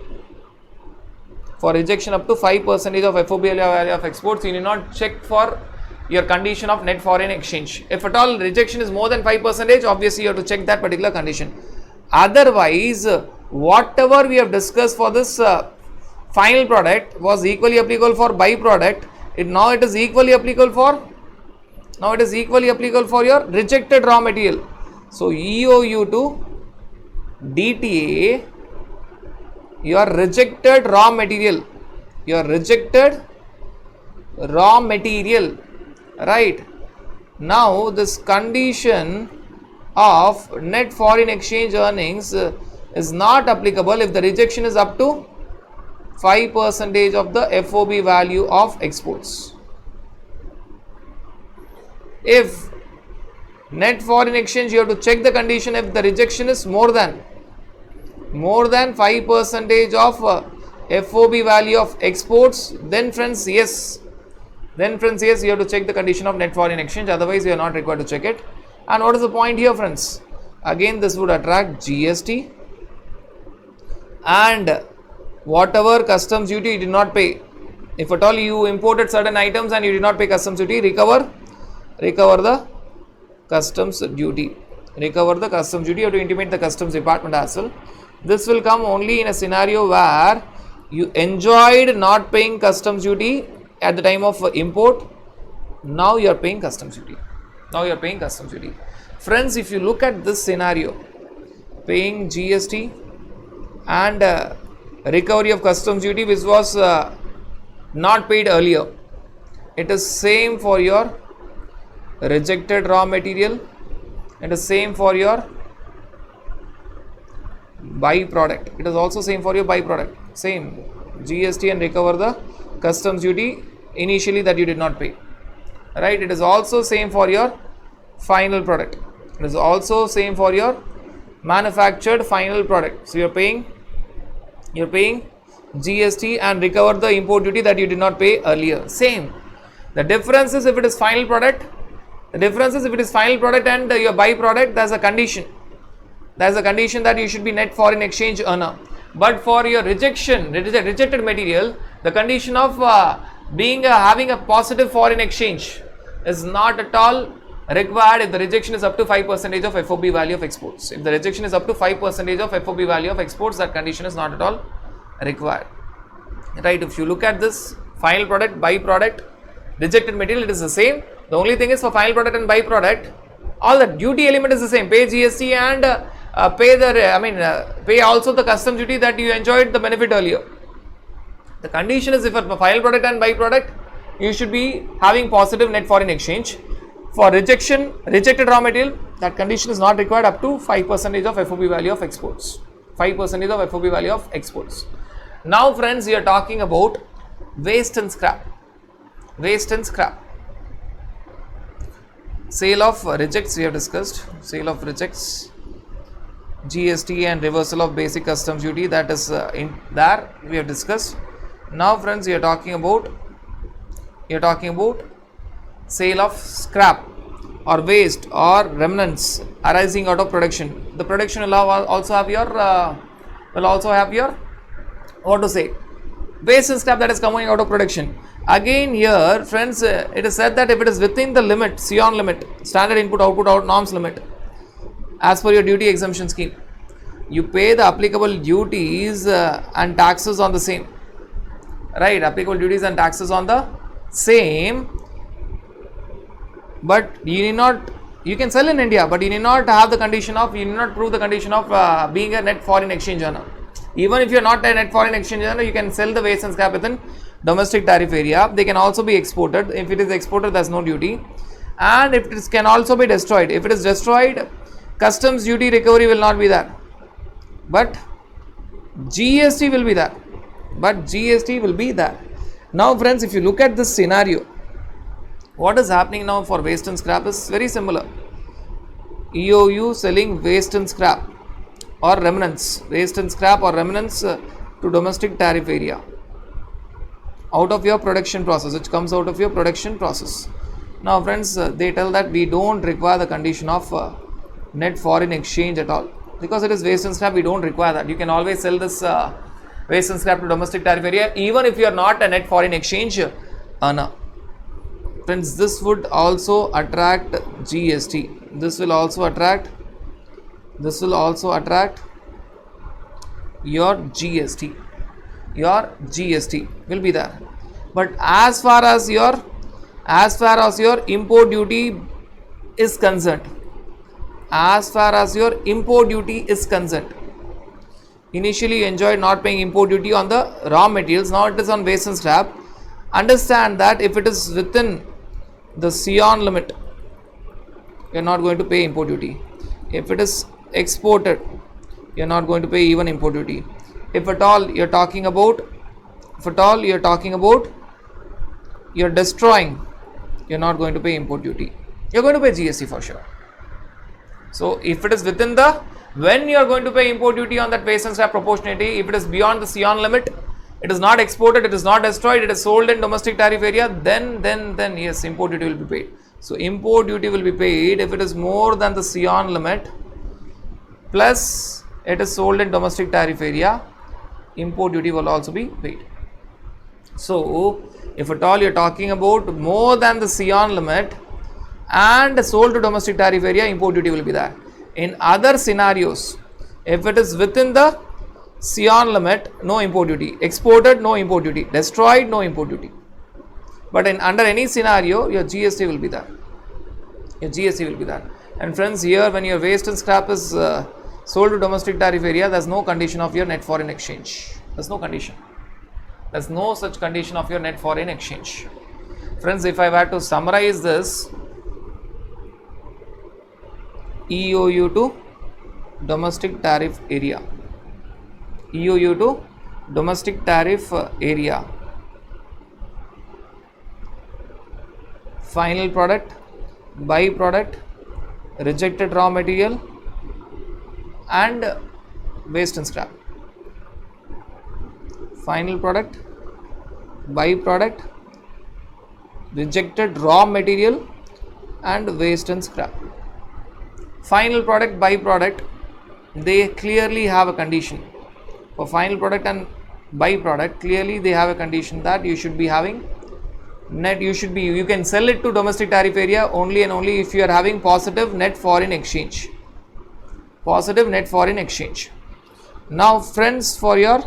For rejection up to 5% of FOB value of exports, you need not check for your condition of net foreign exchange. If at all rejection is more than 5%, obviously you have to check that particular condition. Otherwise, whatever we have discussed for this final product was equally applicable for byproduct. Now it is equally applicable for your rejected raw material. So EOU to DTA, your rejected raw material, right? Now this condition of net foreign exchange earnings is not applicable if the rejection is up to 5% of the FOB value of exports. If net foreign exchange, you have to check the condition if the rejection is more than 5% of FOB value of exports, then friends yes, you have to check the condition of net foreign exchange, otherwise you are not required to check it. And what is the point here, friends? Again, this would attract GST and whatever customs duty you did not pay. If at all you imported certain items and you did not pay customs duty, recover the customs duty. Recover the customs duty. You have to intimate the customs department as well. This will come only in a scenario where you enjoyed not paying customs duty at the time of import. Now you are paying customs duty. Friends, if you look at this scenario, paying GST and recovery of customs duty which was not paid earlier, it is same for your rejected raw material, it is same for your byproduct, it is also same for your byproduct. Same GST and recover the customs duty initially that you did not pay, right? It is also same for your final product, it is also same for your manufactured final product. So you're paying GST and recover the import duty that you did not pay earlier. Same. The difference is if it is final product, and your byproduct, there's a condition. There's a condition that you should be net foreign exchange earner. But for your rejected material, the condition of having a positive foreign exchange is not at all required if the rejection is up to 5% of FOB value of exports. If the rejection is up to 5% of FOB value of exports, that condition is not at all required. Right? If you look at this final product, byproduct, rejected material, it is the same. The only thing is for final product and byproduct, all the duty element is the same. Pay GST and pay also the customs duty that you enjoyed the benefit earlier. The condition is if for final product and byproduct, you should be having positive net foreign exchange. For rejected raw material, that condition is not required up to 5% of FOB value of exports. 5% of FOB value of exports. Now friends, we are talking about waste and scrap. Sale of rejects we have discussed. Sale of rejects, GST and reversal of basic customs duty, that is in there we have discussed. Now friends, we are talking about sale of scrap or waste or remnants arising out of production. The production will also have your waste and scrap that is coming out of production. Again here friends, it is said that if it is within the limit, SION limit, standard input output norms limit, as per your duty exemption scheme, you pay the applicable duties and taxes on the same. Right, applicable duties and taxes on the same, but you can sell in India, but you need not prove the condition of being a net foreign exchange earner. Even if you are not a net foreign exchange earner, you can sell the waste and scrap within domestic tariff area. They can also be exported. If it is exported, there is no duty, and if it can also be destroyed. If it is destroyed, customs duty recovery will not be there, but GST will be there. Now friends, if you look at this scenario, what is happening now for waste and scrap is very similar. EOU selling waste and scrap or remnants, to domestic tariff area out of your production process, which comes out of your production process. Now friends, they tell that we don't require the condition of net foreign exchange at all, because it is waste and scrap. We don't require that. You can always sell this waste and scrap to domestic tariff area even if you are not a net foreign exchange earner. Friends, this would also attract GST. This will also attract your GST. Your GST will be there. But as far as your import duty is concerned, initially you enjoyed not paying import duty on the raw materials. Now it is on waste and scrap. Understand that if it is within the SION limit, you are not going to pay import duty. If it is exported, you are not going to pay even import duty. If at all you are talking about you are destroying, you are not going to pay import duty. You are going to pay GST for sure. So if it is within when you are going to pay import duty on that waste and scrap proportionality, if it is beyond the SION limit, it is not exported, it is not destroyed, it is sold in domestic tariff area, then yes, import duty will be paid. So import duty will be paid if it is more than the SION limit, plus it is sold in domestic tariff area, import duty will also be paid. So, if at all you're talking about more than the CEON limit and sold to domestic tariff area, import duty will be there. In other scenarios, if it is within the CEON limit, no import duty. Exported, no import duty. Destroyed, no import duty. But in under any scenario, your GST will be there. Your GST will be there. And friends, here when your waste and scrap is sold to domestic tariff area, there's no condition of your net foreign exchange. There's no condition. There's no such condition of your net foreign exchange. Friends, if I were to summarize this, EOU to domestic tariff area. EOU to domestic tariff area. Final product, byproduct, rejected raw material and waste and scrap. Final product, byproduct, rejected raw material and waste and scrap. Final product, byproduct, they clearly have a condition. For final product and byproduct, clearly they have a condition that you should be having net, you can sell it to domestic tariff area only and only if you are having positive net foreign exchange. Positive net foreign exchange. Now friends, for your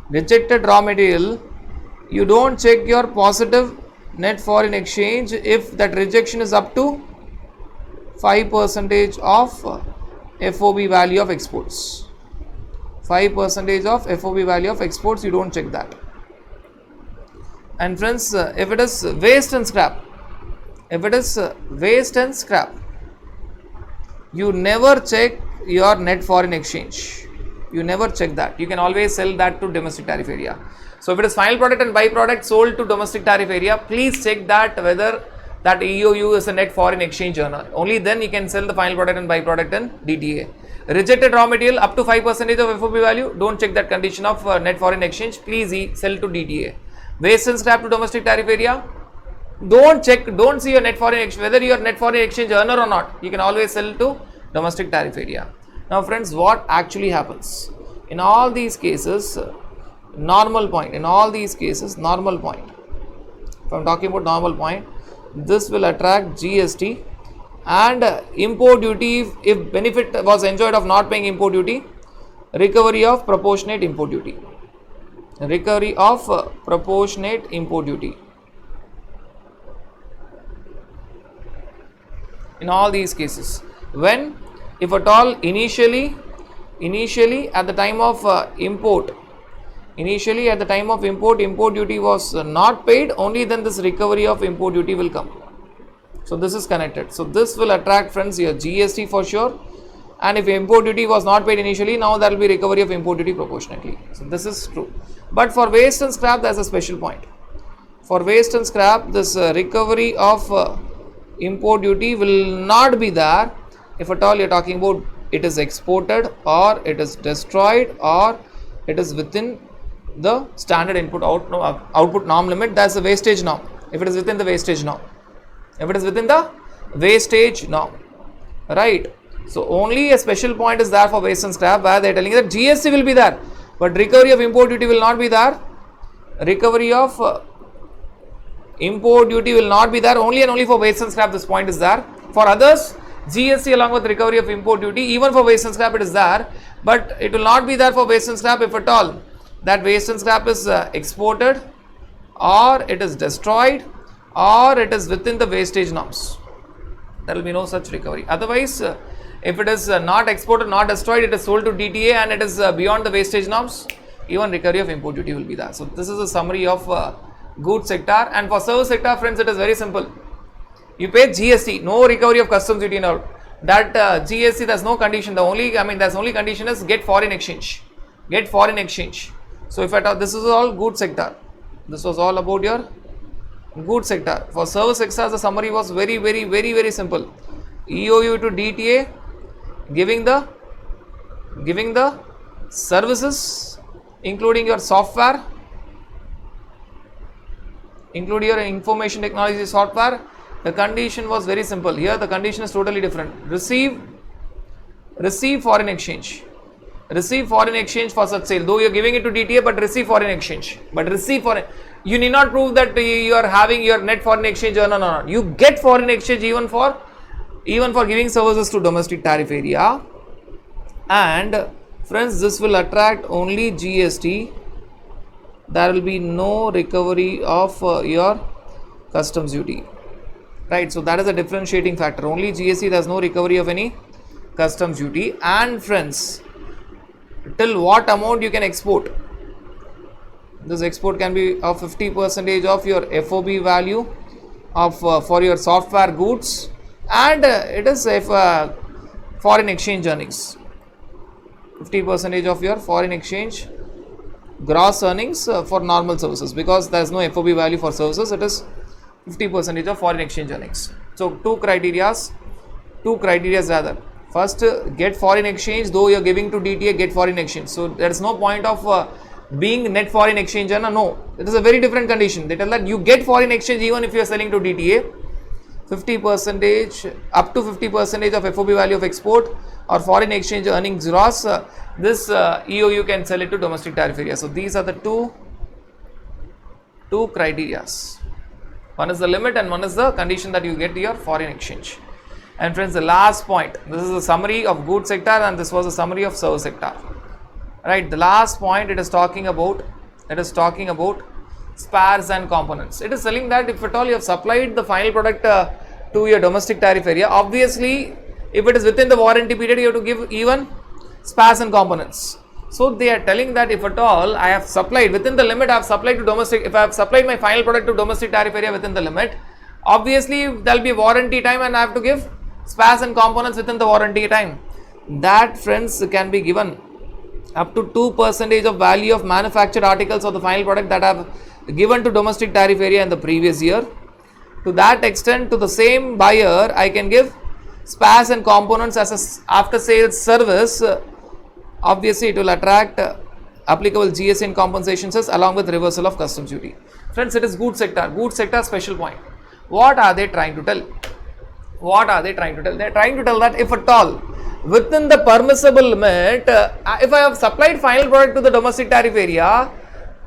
rejected raw material, you don't check your positive net foreign exchange if that rejection is up to 5% of FOB value of exports. 5% of FOB value of exports, you don't check that. And friends, if it is waste and scrap, you never check your net foreign exchange. You never check that. You can always sell that to domestic tariff area. So if it is final product and byproduct sold to domestic tariff area, please check that whether that EOU is a net foreign exchange earner. Only then you can sell the final product and byproduct in DTA. Rejected raw material up to 5% of FOB value, don't check that condition of net foreign exchange, please sell to DTA. Waste and scrap to domestic tariff area, don't check, don't see your net foreign exchange, whether you are net foreign exchange earner or not, you can always sell to domestic tariff area. Now friends, what actually happens? In all these cases, normal point. In all these cases, normal point. If I am talking about normal point, this will attract GST and import duty. If benefit was enjoyed of not paying import duty, recovery of proportionate import duty. Recovery of proportionate import duty. In all these cases, when, if at all, initially at the time of import, import duty was not paid, only then this recovery of import duty will come. So this is connected. So this will attract, friends, your GST for sure. And if import duty was not paid initially, now there will be recovery of import duty proportionately. So this is true. But for waste and scrap, there is a special point. For waste and scrap, this recovery of import duty will not be there if at all you are talking about it is exported or it is destroyed or it is within the standard input output norm limit. That's the wastage norm. If it is within the wastage norm. If it is within the wastage norm. Right. So only a special point is there for waste and scrap where they are telling you that GST will be there, but recovery of import duty will not be there. Recovery of import duty will not be there, only and only for waste and scrap this point is there. For others, GST along with recovery of import duty, even for waste and scrap it is there, but it will not be there for waste and scrap if at all that waste and scrap is exported or it is destroyed or it is within the wastage norms. There will be no such recovery. Otherwise, if it is not exported, not destroyed, it is sold to DTA and it is beyond the wastage norms, even recovery of import duty will be there. So this is a summary of goods sector. And for service sector, friends, it is very simple. You pay GST, no recovery of customs duty now. That GST, there's no condition. There's only condition is get foreign exchange. Get foreign exchange. So if at all, this is all goods sector. This was all about your goods sector. For service sector, the summary was very, very, very, very simple. EOU to DTA, giving the services, including your software, including your information technology software. The condition was very simple. Here the condition is totally different. Receive foreign exchange. receive foreign exchange for such sale, though you are giving it to DTA, but receive foreign exchange, you need not prove that you are having your net foreign exchange. No, you get foreign exchange even for giving services to domestic tariff area. And friends, this will attract only GST. There will be no recovery of your customs duty, right? So that is a differentiating factor. Only GST, there is no recovery of any customs duty. And friends, till what amount you can export? This export can be of 50% of your FOB value of for your software goods, and it is if foreign exchange earnings. 50% of your foreign exchange gross earnings for normal services, because there is no FOB value for services. It is 50% of foreign exchange earnings. So two criteria rather. First, get foreign exchange, though you are giving to DTA, get foreign exchange. So there is no point of being net foreign exchange earner. No, it is a very different condition. They tell that you get foreign exchange even if you are selling to DTA. 50% up to 50% of FOB value of export or foreign exchange earnings gross, this EOU can sell it to domestic tariff area. So these are the two criteria. One is the limit and one is the condition that you get your foreign exchange. And friends, the last point, this is a summary of goods sector and this was a summary of service sector. Right, the last point, it is talking about spares and components. It is telling that if at all you have supplied the final product to your domestic tariff area, obviously if it is within the warranty period, you have to give even spares and components. So they are telling that if at all I have supplied within the limit, I have supplied to domestic, if I have supplied my final product to domestic tariff area within the limit, obviously there will be warranty time and I have to give spares and components within the warranty time. That, friends, can be given up to 2% of value of manufactured articles of the final product that I have given to domestic tariff area in the previous year. To that extent, to the same buyer, I can give spares and components as a after sales service. Obviously, it will attract applicable GST and compensation cess along with reversal of customs duty. Friends, it is goods sector special point. What are they trying to tell? They are trying to tell that if at all within the permissible limit, if I have supplied final product to the domestic tariff area,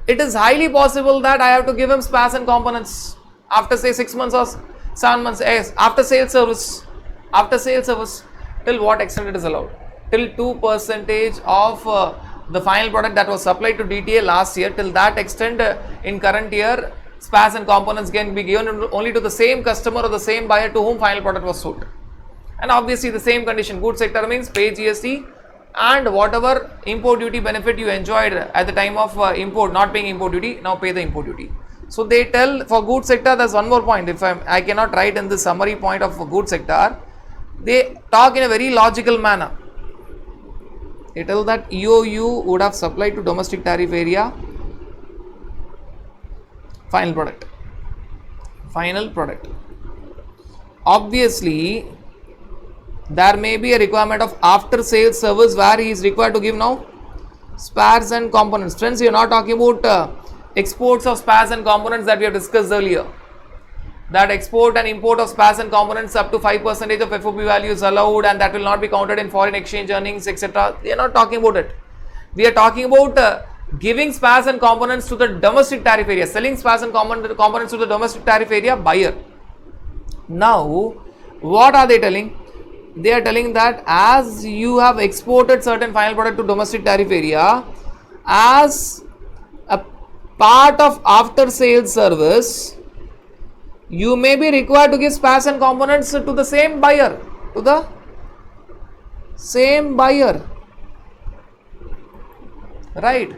it is highly possible that I have to give him spares and components after say 6 months or 7 months, after sales service. Till what extent it is allowed? Till 2% of the final product that was supplied to DTA last year, till that extent in current year, spares and components can be given only to the same customer or the same buyer to whom final product was sold. And obviously the same condition, goods sector means pay GST and whatever import duty benefit you enjoyed at the time of import, not paying import duty, now pay the import duty. So they tell for goods sector, there's one more point. If I cannot write in the summary point of goods sector, they talk in a very logical manner. They tell that EOU would have supplied to domestic tariff area final product. Obviously, there may be a requirement of after sales service where he is required to give now spares and components. Friends, we are not talking about exports of spares and components that we have discussed earlier. That export and import of spares and components up to 5% of FOB value is allowed and that will not be counted in foreign exchange earnings, etc. We are not talking about it. We are talking about giving spares and components to the domestic tariff area, selling spares and components to the domestic tariff area buyer. Now, what are they telling? They are telling that as you have exported certain final product to domestic tariff area, as a part of after sales service, you may be required to give spares and components to the same buyer, right?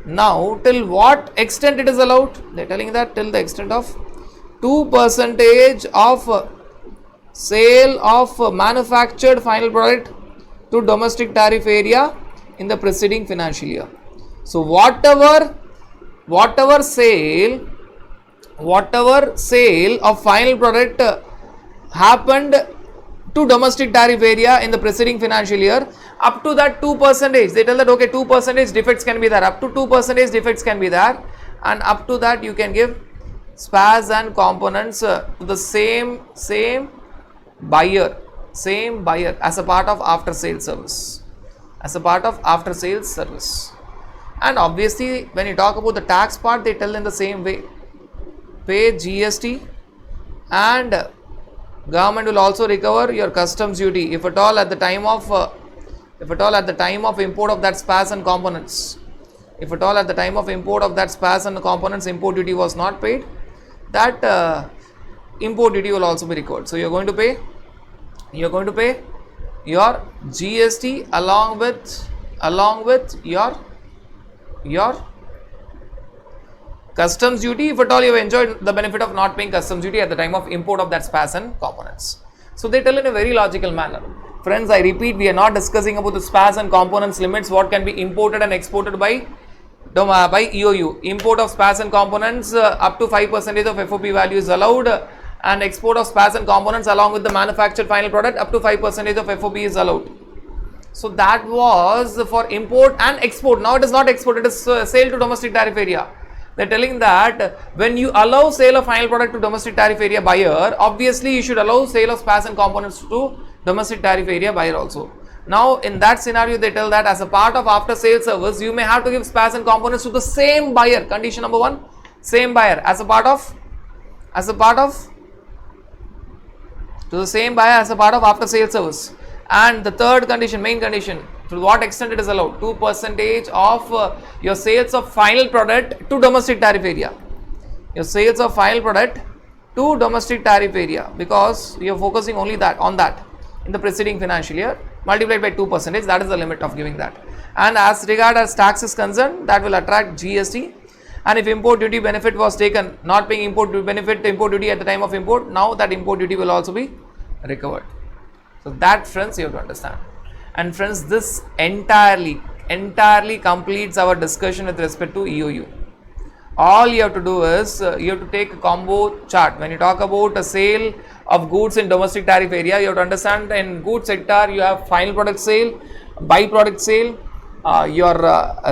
Now, till what extent it is allowed? They are telling that till the extent of 2% of sale of manufactured final product to domestic tariff area in the preceding financial year. So whatever sale of final product happened to domestic tariff area in the preceding financial year, up to that 2%, they tell that okay, 2% defects can be there, up to 2% defects can be there, and up to that you can give spares and components to the same buyer as a part of after sale service. as a part of after sales service. And obviously when you talk about the tax part, they tell in the same way, pay GST and government will also recover your customs duty if at all at the time of import of that spares and components. If at all at the time of import of that spares and components import duty was not paid, that import duty will also be recovered. So you are going to pay your GST along with your customs duty if at all you have enjoyed the benefit of not paying customs duty at the time of import of that spares and components. So they tell in a very logical manner. Friends, I repeat, we are not discussing about the spares and components limits, what can be imported and exported by EOU. Import of spares and components up to 5% of FOB value is allowed, and export of spares and components along with the manufactured final product up to 5% of FOB is allowed. So that was for import and export. Now it is not export, it is sale to domestic tariff area. They are telling that when you allow sale of final product to domestic tariff area buyer, obviously you should allow sale of spares and components to domestic tariff area buyer also. Now in that scenario, they tell that as a part of after sales service, you may have to give spares and components to the same buyer. Condition number 1, same buyer as a part of to the same buyer as a part of after sales service. And the third condition, main condition, to what extent it is allowed, 2% of your sales of final product to domestic tariff area. Your sales of final product to domestic tariff area, because we are focusing only on that in the preceding financial year, multiplied by 2%, that is the limit of giving that. And as regard as tax is concerned, that will attract GST. And if import duty benefit was taken, not paying import duty at the time of import, now that import duty will also be recovered. So that, friends, you have to understand. And friends, this entirely completes our discussion with respect to EOU. All you have to do is you have to take a combo chart. When you talk about a sale of goods in domestic tariff area, you have to understand in goods sector you have final product sale, byproduct sale, your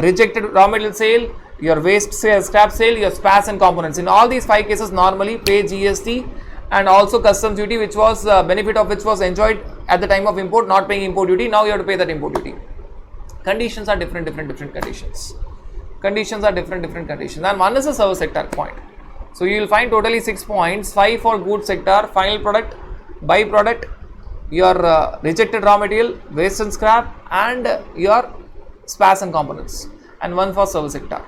rejected raw material sale, your waste sale, scrap sale, your spares and components. In all these 5 cases, normally pay GST and also customs duty, which was benefit of which was enjoyed at the time of import, not paying import duty. Now you have to pay that import duty. Conditions are different conditions. Conditions are different conditions, and one is the service sector point. So you will find totally 6 points: 5 for goods sector, final product, byproduct, your rejected raw material, waste and scrap, and your spares and components, and 1 for service sector.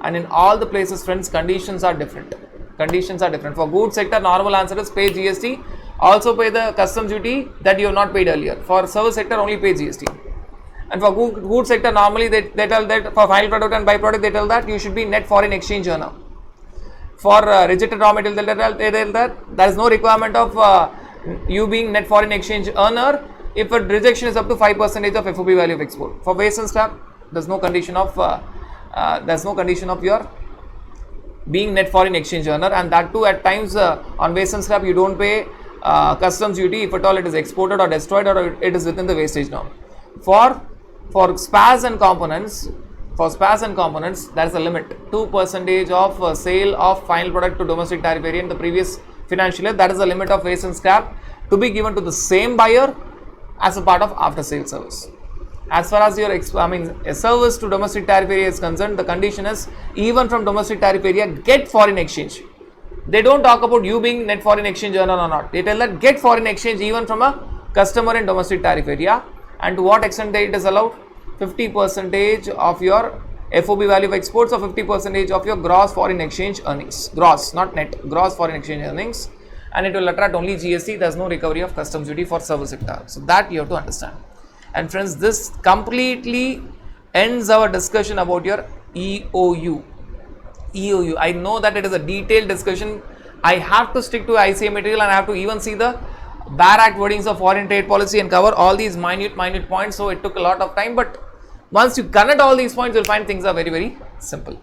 And in all the places, friends, conditions are different. For goods sector, normal answer is pay GST, also pay the customs duty that you have not paid earlier. For service sector, only pay GST. And for goods sector, normally they tell that for final product and byproduct, they tell that you should be net foreign exchange earner. For rejected raw material, they tell that there is no requirement of you being net foreign exchange earner if a rejection is up to 5% of FOB value of export. For waste and scrap, there is no condition of your being net foreign exchange earner, and that too at times on waste and scrap you don't pay customs duty if at all it is exported or destroyed or it is within the wastage norm. For spares and components, there is a limit, 2% of sale of final product to domestic tariff area in the previous financial year. That is the limit of waste and scrap to be given to the same buyer as a part of after sale service. As far as your a service to domestic tariff area is concerned, the condition is even from domestic tariff area get foreign exchange. They don't talk about you being net foreign exchange earner or not. They tell that get foreign exchange even from a customer in domestic tariff area. And to what extent it is allowed? 50% of your FOB value of exports or 50% of your gross foreign exchange earnings. Gross, not net, gross foreign exchange earnings. And it will attract only GST. There is no recovery of customs duty for service sector. So that you have to understand. And friends, this completely ends our discussion about your EOU. I know that it is a detailed discussion. I have to stick to ICA material and I have to even see the BAR Act wordings of foreign trade policy and cover all these minute points. So it took a lot of time, but once you connect all these points, you'll find things are very, very simple.